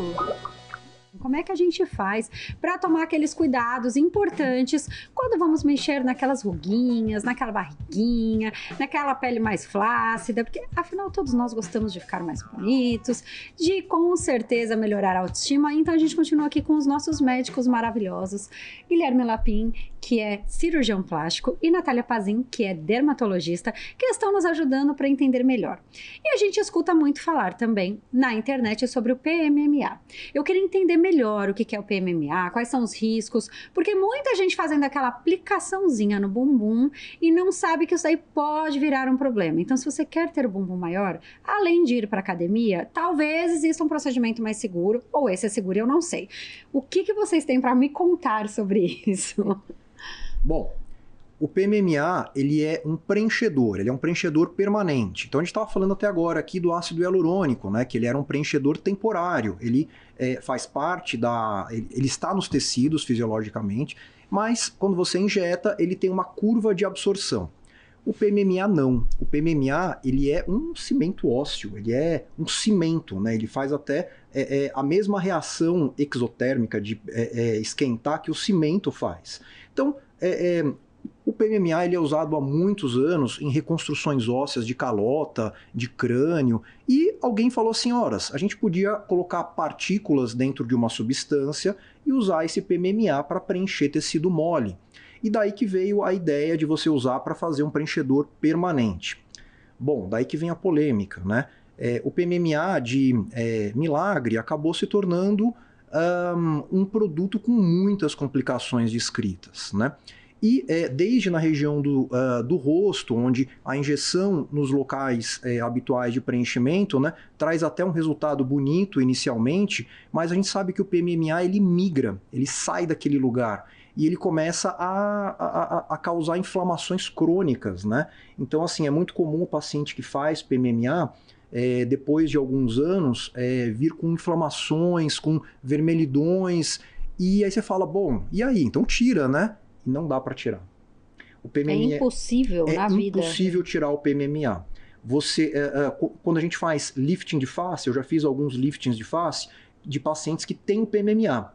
Como é que a gente faz para tomar aqueles cuidados importantes quando vamos mexer naquelas ruguinhas, naquela barriguinha, naquela pele mais flácida? Porque, afinal, todos nós gostamos de ficar mais bonitos, de, com certeza, melhorar a autoestima. Então, a gente continua aqui com os nossos médicos maravilhosos. Guilherme Lapin, que é cirurgião plástico, e Natália Pazin, que é dermatologista, que estão nos ajudando para entender melhor. E a gente escuta muito falar também na internet sobre o PMMA. Eu queria entender melhor o que é o PMMA, quais são os riscos, porque muita gente fazendo aquela aplicaçãozinha no bumbum e não sabe que isso aí pode virar um problema. Então, se você quer ter o bumbum maior, além de ir para academia, talvez exista um procedimento mais seguro, ou esse é seguro, eu não sei. O que vocês têm para me contar sobre isso? Bom, o PMMA, ele é um preenchedor, ele é um preenchedor permanente. Então a gente estava falando até agora aqui do ácido hialurônico, né, que ele era um preenchedor temporário, ele faz parte ele está nos tecidos fisiologicamente, mas quando você injeta, ele tem uma curva de absorção. O PMMA não. O PMMA, ele é um cimento ósseo, ele é um cimento, né? Ele faz até a mesma reação exotérmica de esquentar que o cimento faz. Então, o PMMA ele é usado há muitos anos em reconstruções ósseas de calota, de crânio, e alguém falou assim, horas, a gente podia colocar partículas dentro de uma substância e usar esse PMMA para preencher tecido mole. E daí que veio a ideia de você usar para fazer um preenchedor permanente. Bom, daí que vem a polêmica, né? O PMMA de milagre acabou se tornando um produto com muitas complicações descritas, né? E desde na região do rosto, onde a injeção nos locais habituais de preenchimento, né, traz até um resultado bonito inicialmente, mas a gente sabe que o PMMA ele migra, ele sai daquele lugar e ele começa a causar inflamações crônicas, né? Então, assim, é muito comum o paciente que faz PMMA, depois de alguns anos, vir com inflamações, com vermelhidões, e aí você fala, bom, e aí? Então tira, né? E não dá para tirar. O PMMA é impossível na vida. É impossível tirar o PMMA. Quando a gente faz lifting de face, eu já fiz alguns liftings de face de pacientes que têm o PMMA.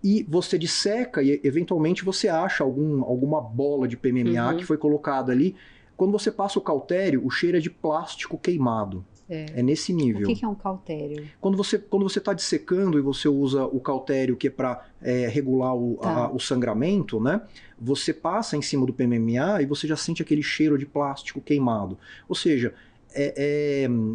E você disseca e eventualmente você acha alguma bola de PMMA que foi colocada ali. Quando você passa o cautério, o cheiro é de plástico queimado. É nesse nível. O que é um cautério? Quando você está dissecando e você usa o cautério que é para regular o sangramento, né? Você passa em cima do PMMA e você já sente aquele cheiro de plástico queimado. Ou seja,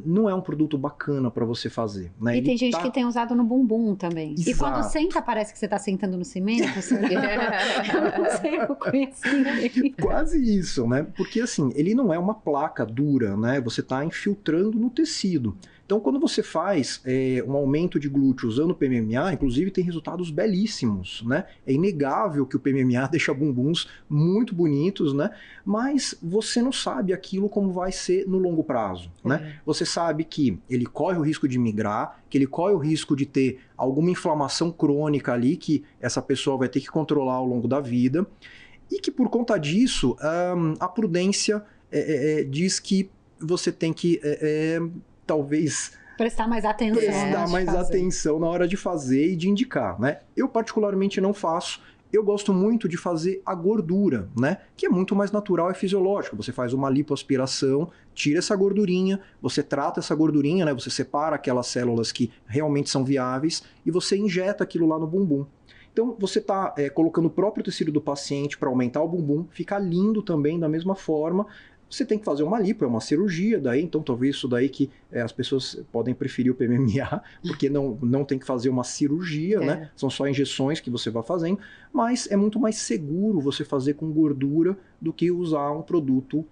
não é um produto bacana para você fazer. Né? E tem gente que tem usado no bumbum também. Exato. E quando senta, parece que você está sentando no cimento. Eu não sei, eu conheci. Quase isso, né? Porque assim, ele não é uma placa dura, né? Você está infiltrando no tecido. Então, quando você faz um aumento de glúteo usando o PMMA, inclusive tem resultados belíssimos, né? É inegável que o PMMA deixa bumbuns muito bonitos, né? Mas você não sabe aquilo como vai ser no longo prazo, né? Você sabe que ele corre o risco de migrar, que ele corre o risco de ter alguma inflamação crônica ali que essa pessoa vai ter que controlar ao longo da vida e que por conta disso a prudência diz que você tem que talvez prestar mais atenção na hora de fazer e de indicar, né? Eu particularmente não faço. Eu gosto muito de fazer a gordura, né? Que é muito mais natural e fisiológico. Você faz uma lipoaspiração, tira essa gordurinha, você trata essa gordurinha, né? Você separa aquelas células que realmente são viáveis e você injeta aquilo lá no bumbum. Então, você está colocando o próprio tecido do paciente para aumentar o bumbum, fica lindo também da mesma forma. Você tem que fazer uma lipo, é uma cirurgia daí, então talvez isso daí que as pessoas podem preferir o PMMA, porque não tem que fazer uma cirurgia, né? São só injeções que você vai fazendo, mas é muito mais seguro você fazer com gordura do que usar um produto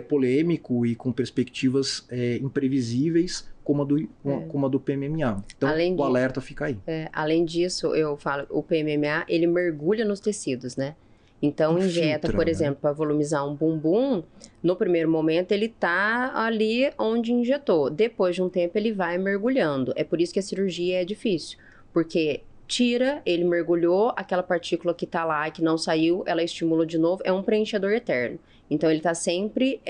polêmico e com perspectivas imprevisíveis como a do PMMA. Então, o alerta fica aí. Além disso, eu falo, o PMMA, ele mergulha nos tecidos, né? Então, injeta, por exemplo, para volumizar um bumbum, no primeiro momento ele tá ali onde injetou. Depois de um tempo ele vai mergulhando. É por isso que a cirurgia é difícil, porque tira, ele mergulhou, aquela partícula que tá lá e que não saiu, ela estimula de novo, é um preenchedor eterno. Então, ele tá sempre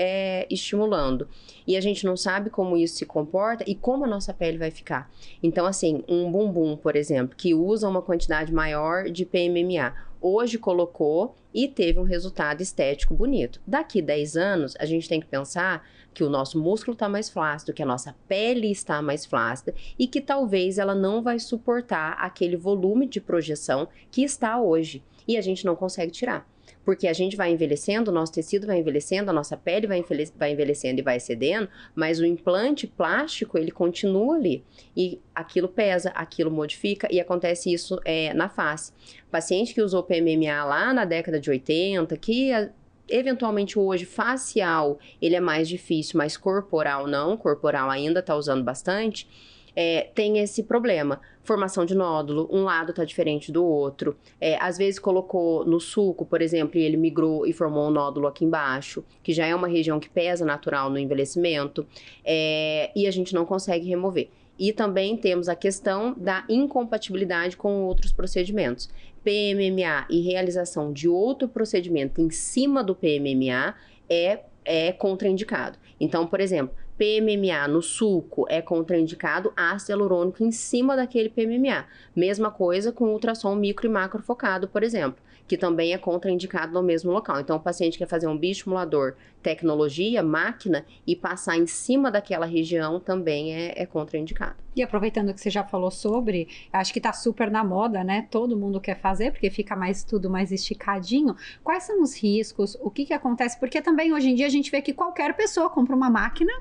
estimulando. E a gente não sabe como isso se comporta e como a nossa pele vai ficar. Então, assim, um bumbum, por exemplo, que usa uma quantidade maior de PMMA, hoje colocou e teve um resultado estético bonito. Daqui 10 anos, a gente tem que pensar que o nosso músculo está mais flácido, que a nossa pele está mais flácida e que talvez ela não vai suportar aquele volume de projeção que está hoje. E a gente não consegue tirar. Porque a gente vai envelhecendo, o nosso tecido vai envelhecendo, a nossa pele vai envelhecendo e vai cedendo, mas o implante plástico, ele continua ali. E aquilo pesa, aquilo modifica e acontece isso na face. Paciente que usou PMMA lá na década de 80, que eventualmente hoje facial, ele é mais difícil, mas corporal não, corporal ainda está usando bastante, tem esse problema. Formação de nódulo, um lado está diferente do outro. Às vezes colocou no sulco, por exemplo, e ele migrou e formou um nódulo aqui embaixo, que já é uma região que pesa natural no envelhecimento, e a gente não consegue remover. E também temos a questão da incompatibilidade com outros procedimentos. PMMA e realização de outro procedimento em cima do PMMA é contraindicado. Então, por exemplo, PMMA no sulco é contraindicado, ácido hialurônico em cima daquele PMMA. Mesma coisa com ultrassom micro e macro focado, por exemplo, que também é contraindicado no mesmo local. Então, o paciente quer fazer um bioestimulador, tecnologia, máquina, e passar em cima daquela região também é contraindicado. E aproveitando que você já falou sobre, acho que tá super na moda, né? Todo mundo quer fazer, porque fica tudo mais esticadinho. Quais são os riscos? O que acontece? Porque também hoje em dia a gente vê que qualquer pessoa compra uma máquina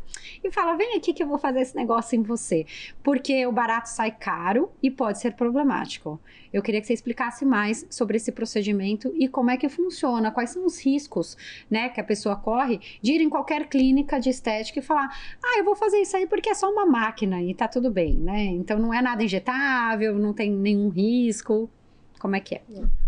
e fala, vem aqui que eu vou fazer esse negócio em você. Porque o barato sai caro e pode ser problemático. Eu queria que você explicasse mais sobre esse procedimento e como é que funciona, quais são os riscos, né, que a pessoa corre de ir em qualquer clínica de estética e falar, eu vou fazer isso aí porque é só uma máquina e tá tudo bem, né? Então não é nada injetável, não tem nenhum risco. Como é que é?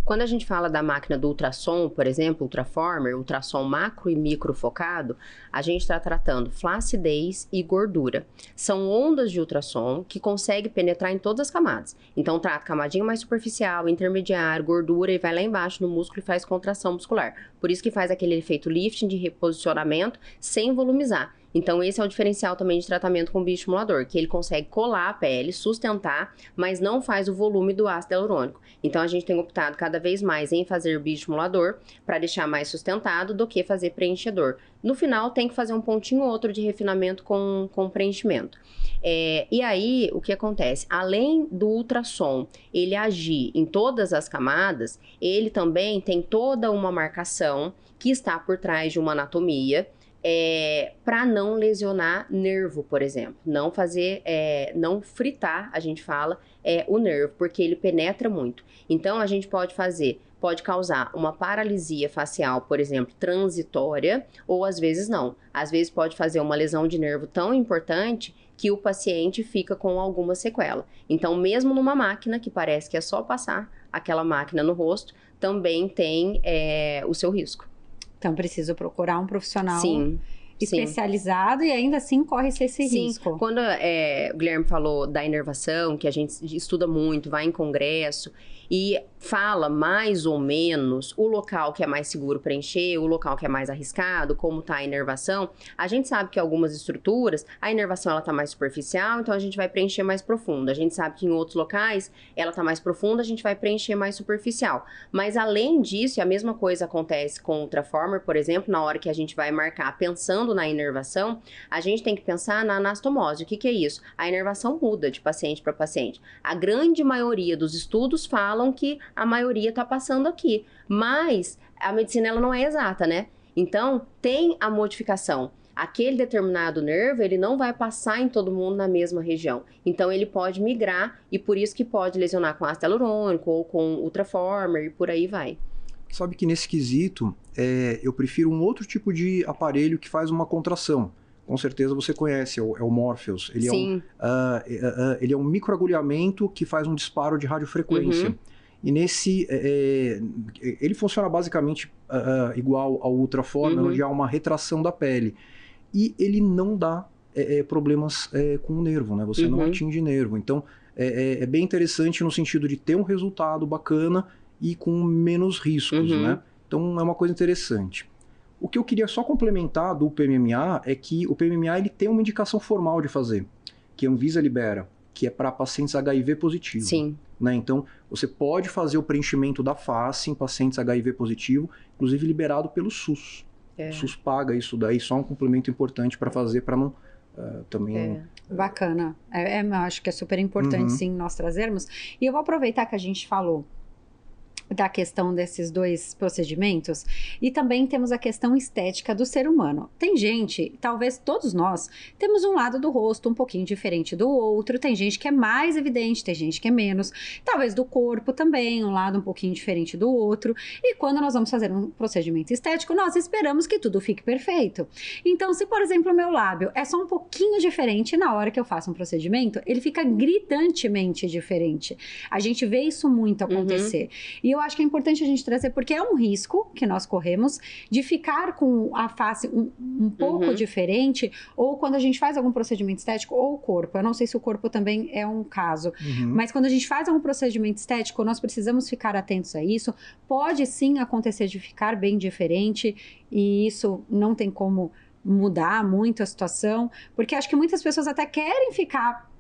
Quando a gente fala da máquina do ultrassom, por exemplo, ultraformer, ultrassom macro e micro focado, a gente está tratando flacidez e gordura. São ondas de ultrassom que conseguem penetrar em todas as camadas. Então, trata camadinha mais superficial, intermediário, gordura e vai lá embaixo no músculo e faz contração muscular. Por isso que faz aquele efeito lifting de reposicionamento sem volumizar. Então, esse é o diferencial também de tratamento com bioestimulador, que ele consegue colar a pele, sustentar, mas não faz o volume do ácido hialurônico. Então, a gente tem optado cada vez mais em fazer bioestimulador para deixar mais sustentado do que fazer preenchedor. No final, tem que fazer um pontinho ou outro de refinamento com preenchimento. E aí, o que acontece? Além do ultrassom, ele agir em todas as camadas, ele também tem toda uma marcação que está por trás de uma anatomia, para não lesionar nervo, por exemplo. Não fazer, não fritar, a gente fala, o nervo, porque ele penetra muito. Então, a gente pode causar uma paralisia facial, por exemplo, transitória, ou às vezes não. Às vezes pode fazer uma lesão de nervo tão importante que o paciente fica com alguma sequela. Então, mesmo numa máquina, que parece que é só passar aquela máquina no rosto, também tem o seu risco. Então, preciso procurar um profissional Sim, especializado e ainda assim corre-se esse risco. Quando o Guilherme falou da inervação, que a gente estuda muito, vai em congresso e fala mais ou menos o local que é mais seguro preencher, o local que é mais arriscado, como está a inervação, a gente sabe que algumas estruturas, a inervação ela está mais superficial, então a gente vai preencher mais profundo. A gente sabe que em outros locais ela está mais profunda, a gente vai preencher mais superficial. Mas além disso, e a mesma coisa acontece com o ultraformer, por exemplo, na hora que a gente vai marcar pensando na inervação, a gente tem que pensar na anastomose. O que é isso? A inervação muda de paciente para paciente. A grande maioria dos estudos falam que a maioria está passando aqui, mas a medicina ela não é exata, né? Então, tem a modificação. Aquele determinado nervo, ele não vai passar em todo mundo na mesma região. Então, ele pode migrar e por isso que pode lesionar com ácido hialurônico ou com ultraformer e por aí vai. Sabe que nesse quesito, eu prefiro um outro tipo de aparelho que faz uma contração. Com certeza você conhece, é o Morpheus. Ele Sim. Ele é um microagulhamento que faz um disparo de radiofrequência. Uhum. E nesse, ele funciona basicamente igual ao ultraformer, onde há uma retração da pele. E ele não dá problemas com o nervo, né? Você não atinge nervo. Então, é bem interessante no sentido de ter um resultado bacana e com menos riscos, né? Então é uma coisa interessante. O que eu queria só complementar do PMMA é que o PMMA ele tem uma indicação formal de fazer, que a Anvisa libera, que é para pacientes HIV positivo. Sim. Né? Então, você pode fazer o preenchimento da face em pacientes HIV positivo, inclusive liberado pelo SUS. O SUS paga isso daí, só um complemento importante para fazer, para não também... Bacana. Eu acho que é super importante, sim, nós trazermos. E eu vou aproveitar que a gente falou da questão desses dois procedimentos e também temos a questão estética do ser humano. Tem gente, talvez todos nós, temos um lado do rosto um pouquinho diferente do outro, tem gente que é mais evidente, tem gente que é menos, talvez do corpo também, um lado um pouquinho diferente do outro, e quando nós vamos fazer um procedimento estético, nós esperamos que tudo fique perfeito. Então, se por exemplo o meu lábio é só um pouquinho diferente na hora que eu faço um procedimento, ele fica gritantemente diferente. A gente vê isso muito acontecer. E eu acho que é importante a gente trazer, porque é um risco que nós corremos de ficar com a face um pouco diferente, ou quando a gente faz algum procedimento estético, ou o corpo. Eu não sei se o corpo também é um caso, mas quando a gente faz algum procedimento estético, nós precisamos ficar atentos a isso. Pode sim acontecer de ficar bem diferente, e isso não tem como mudar muito a situação, porque acho que muitas pessoas até querem ficar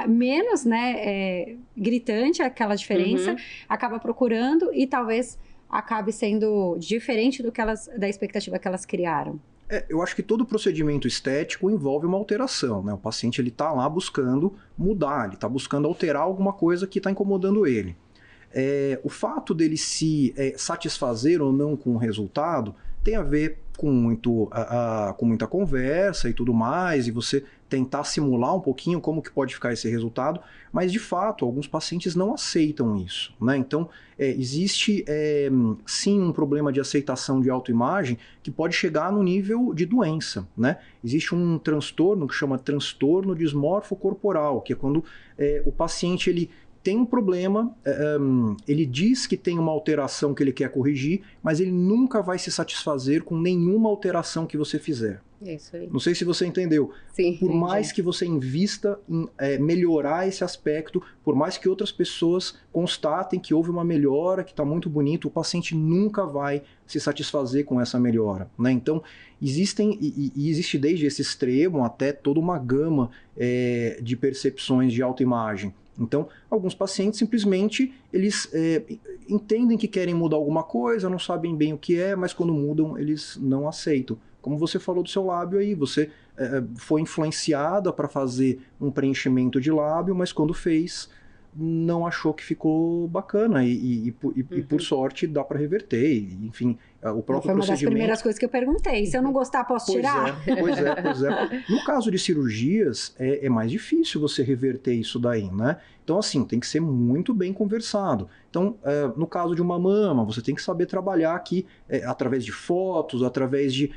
menos, né, gritante aquela diferença, acaba procurando e talvez acabe sendo diferente da expectativa que elas criaram. Eu acho que todo procedimento estético envolve uma alteração, né? O paciente ele está lá buscando mudar, ele está buscando alterar alguma coisa que está incomodando ele. O fato dele se satisfazer ou não com o resultado tem a ver com muita conversa e tudo mais, e você tentar simular um pouquinho como que pode ficar esse resultado, mas de fato alguns pacientes não aceitam isso, né? Então existe sim um problema de aceitação de autoimagem que pode chegar no nível de doença, né? Existe um transtorno que chama transtorno dismorfo corporal, que é quando o paciente ele tem um problema, ele diz que tem uma alteração que ele quer corrigir, mas ele nunca vai se satisfazer com nenhuma alteração que você fizer. Isso aí. Não sei se você entendeu. Sim, por mais que você invista em melhorar esse aspecto, por mais que outras pessoas constatem que houve uma melhora, que está muito bonito, o paciente nunca vai se satisfazer com essa melhora, né? Então, existe desde esse extremo até toda uma gama de percepções de autoimagem. Então, alguns pacientes simplesmente eles entendem que querem mudar alguma coisa, não sabem bem o que é, mas quando mudam eles não aceitam. Como você falou do seu lábio aí, você foi influenciada para fazer um preenchimento de lábio, mas quando fez não achou que ficou bacana e por sorte dá para reverter, enfim, o próprio foi uma procedimento... das primeiras coisas que eu perguntei, se eu não gostar posso tirar? Pois é. No caso de cirurgias é mais difícil você reverter isso daí, né? Então assim, tem que ser muito bem conversado. Então, no caso de uma mama, você tem que saber trabalhar aqui através de fotos, através de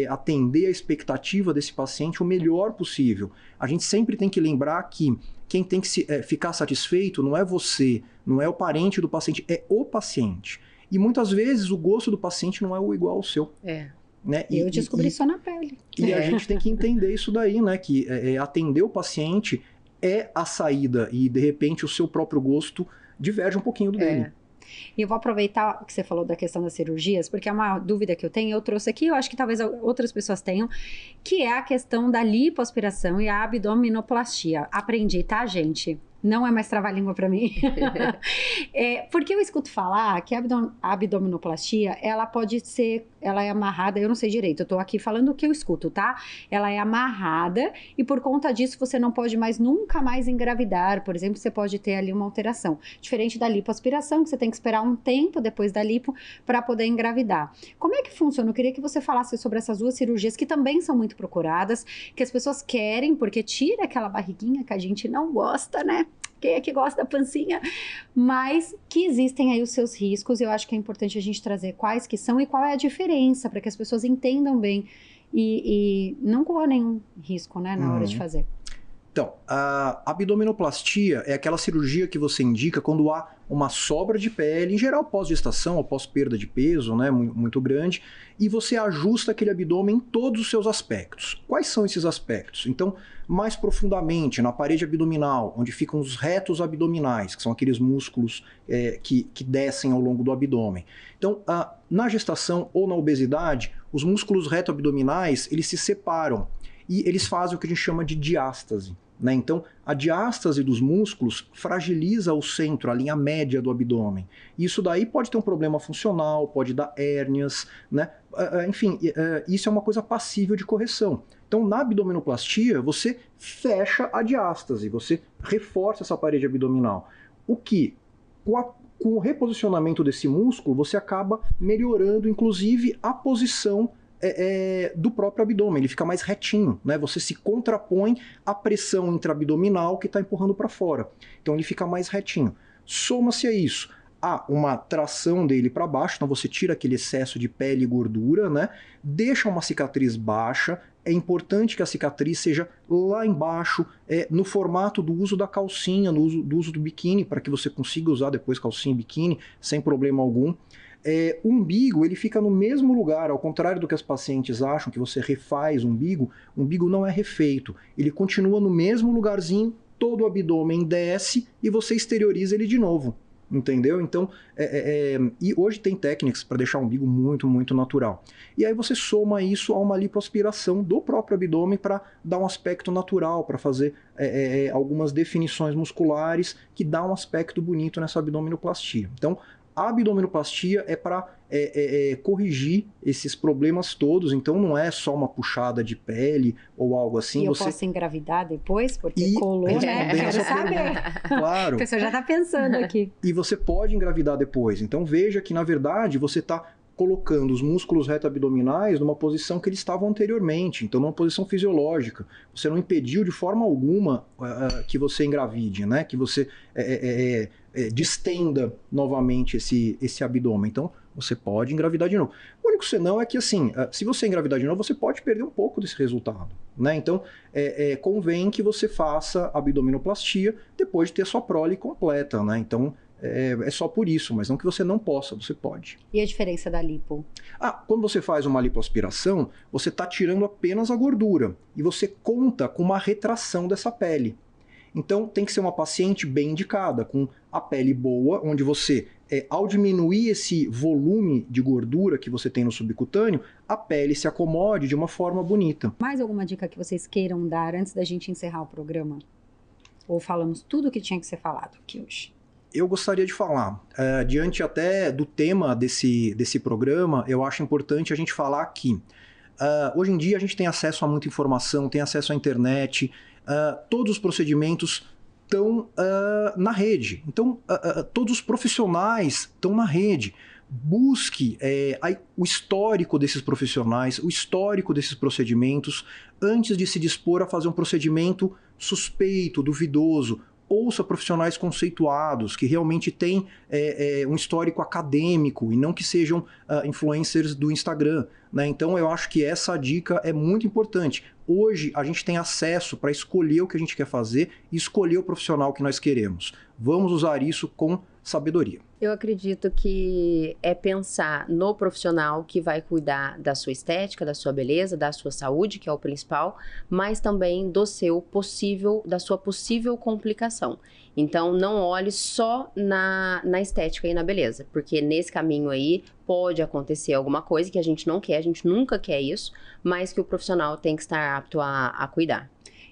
atender a expectativa desse paciente o melhor possível. A gente sempre tem que lembrar que quem tem que ficar satisfeito não é você, não é o parente do paciente, é o paciente. E muitas vezes o gosto do paciente não é o igual ao seu. Né? Eu descobri só na pele. E a gente tem que entender isso daí, né? Que atender o paciente é a saída e de repente o seu próprio gosto diverge um pouquinho do dele. E eu vou aproveitar que você falou da questão das cirurgias, porque é uma dúvida que eu tenho, eu trouxe aqui, eu acho que talvez outras pessoas tenham, que é a questão da lipoaspiração e a abdominoplastia. Aprendi, tá, gente? Não é mais trava-língua para mim. Porque eu escuto falar que a abdominoplastia, ela pode ser, ela é amarrada, eu não sei direito, eu tô aqui falando o que eu escuto, tá? Ela é amarrada e por conta disso você não pode nunca mais engravidar, por exemplo, você pode ter ali uma alteração. Diferente da lipoaspiração, que você tem que esperar um tempo depois da lipo para poder engravidar. Como é que funciona? Eu queria que você falasse sobre essas duas cirurgias que também são muito procuradas, que as pessoas querem, porque tira aquela barriguinha que a gente não gosta, né? Quem é que gosta da pancinha? Mas que existem aí os seus riscos, eu acho que é importante a gente trazer quais que são e qual é a diferença, para que as pessoas entendam bem e não corram nenhum risco, né, na hora de fazer. Então, a abdominoplastia é aquela cirurgia que você indica quando há uma sobra de pele, em geral pós-gestação ou pós-perda de peso, né, muito grande, e você ajusta aquele abdômen em todos os seus aspectos. Quais são esses aspectos? Então, mais profundamente, na parede abdominal, onde ficam os retos abdominais, que são aqueles músculos que descem ao longo do abdômen. Então, na gestação ou na obesidade, os músculos reto-abdominais, eles se separam e eles fazem o que a gente chama de diástase. Né? Então, a diástase dos músculos fragiliza o centro, a linha média do abdômen. Isso daí pode ter um problema funcional, pode dar hérnias, né? Enfim, isso é uma coisa passível de correção. Então, na abdominoplastia, você fecha a diástase, você reforça essa parede abdominal. O que, com o reposicionamento desse músculo, você acaba melhorando, inclusive, a posição do próprio abdômen, ele fica mais retinho, né? Você se contrapõe à pressão intraabdominal que está empurrando para fora. Então ele fica mais retinho. Soma-se a isso, há uma tração dele para baixo, então você tira aquele excesso de pele e gordura, né? Deixa uma cicatriz baixa. É importante que a cicatriz seja lá embaixo, no formato do uso da calcinha, do uso do biquíni, para que você consiga usar depois calcinha e biquíni sem problema algum. O umbigo, ele fica no mesmo lugar, ao contrário do que as pacientes acham, que você refaz o umbigo não é refeito. Ele continua no mesmo lugarzinho, todo o abdômen desce e você exterioriza ele de novo. Entendeu? Então, e hoje tem técnicas para deixar o umbigo muito, muito natural. E aí você soma isso a uma lipoaspiração do próprio abdômen para dar um aspecto natural, para fazer algumas definições musculares que dá um aspecto bonito nessa abdominoplastia. Então, a abdominoplastia é para corrigir esses problemas todos, então não é só uma puxada de pele ou algo assim. E eu posso engravidar depois? Porque colou, né? Quero saber. Claro. A pessoa já está pensando aqui. E você pode engravidar depois. Então veja que, na verdade, você está colocando os músculos reto-abdominais numa posição que eles estavam anteriormente, então numa posição fisiológica. Você não impediu de forma alguma que você engravide, né? Que você distenda novamente esse abdômen. Então, você pode engravidar de novo. O único senão é que, assim, se você engravidar de novo, você pode perder um pouco desse resultado, né? Então, convém que você faça abdominoplastia depois de ter sua prole completa, né? Então, é só por isso, mas não que você não possa, você pode. E a diferença da lipo? Quando você faz uma lipoaspiração, você está tirando apenas a gordura e você conta com uma retração dessa pele. Então tem que ser uma paciente bem indicada, com a pele boa, onde você, ao diminuir esse volume de gordura que você tem no subcutâneo, a pele se acomode de uma forma bonita. Mais alguma dica que vocês queiram dar antes da gente encerrar o programa? Ou falamos tudo o que tinha que ser falado aqui hoje? Eu gostaria de falar, diante até do tema desse programa, eu acho importante a gente falar aqui. Hoje em dia a gente tem acesso a muita informação, tem acesso à internet, todos os procedimentos estão na rede. Então, todos os profissionais estão na rede. Busque o histórico desses profissionais, o histórico desses procedimentos, antes de se dispor a fazer um procedimento suspeito, duvidoso. Ouça profissionais conceituados, que realmente têm um histórico acadêmico e não que sejam influencers do Instagram, né? Então eu acho que essa dica é muito importante. Hoje a gente tem acesso para escolher o que a gente quer fazer e escolher o profissional que nós queremos. Vamos usar isso com sabedoria. Eu acredito que é pensar no profissional que vai cuidar da sua estética, da sua beleza, da sua saúde, que é o principal, mas também da sua possível complicação. Então, não olhe só na estética e na beleza, porque nesse caminho aí pode acontecer alguma coisa que a gente não quer, a gente nunca quer isso, mas que o profissional tem que estar apto a cuidar.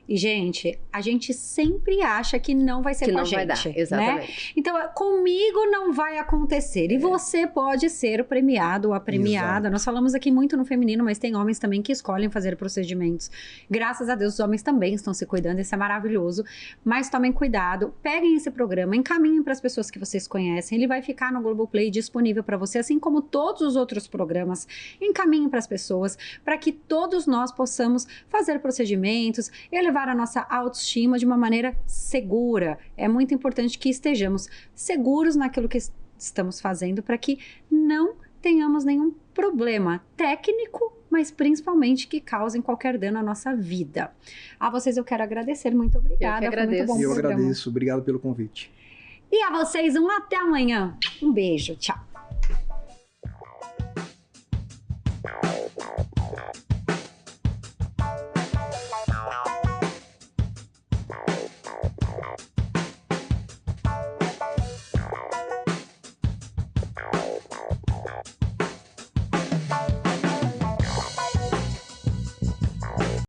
E, gente, a gente sempre acha que não vai ser que com não a gente, vai dar, exatamente. Né? Então, comigo não vai acontecer. E você pode ser o premiado ou a premiada. Exato. Nós falamos aqui muito no feminino, mas tem homens também que escolhem fazer procedimentos. Graças a Deus, os homens também estão se cuidando, isso é maravilhoso. Mas tomem cuidado, peguem esse programa, encaminhem para as pessoas que vocês conhecem. Ele vai ficar no Globoplay disponível para você, assim como todos os outros programas. Encaminhem para as pessoas, para que todos nós possamos fazer procedimentos, elevar a nossa autoestima de uma maneira segura. É muito importante que estejamos seguros naquilo que estamos fazendo para que não tenhamos nenhum problema técnico mas principalmente que causem qualquer dano à nossa vida. A vocês eu quero agradecer, muito obrigada. Eu que Foi muito bom o Eu programa. agradeço, obrigado pelo convite. E a vocês, até amanhã. Um beijo, tchau.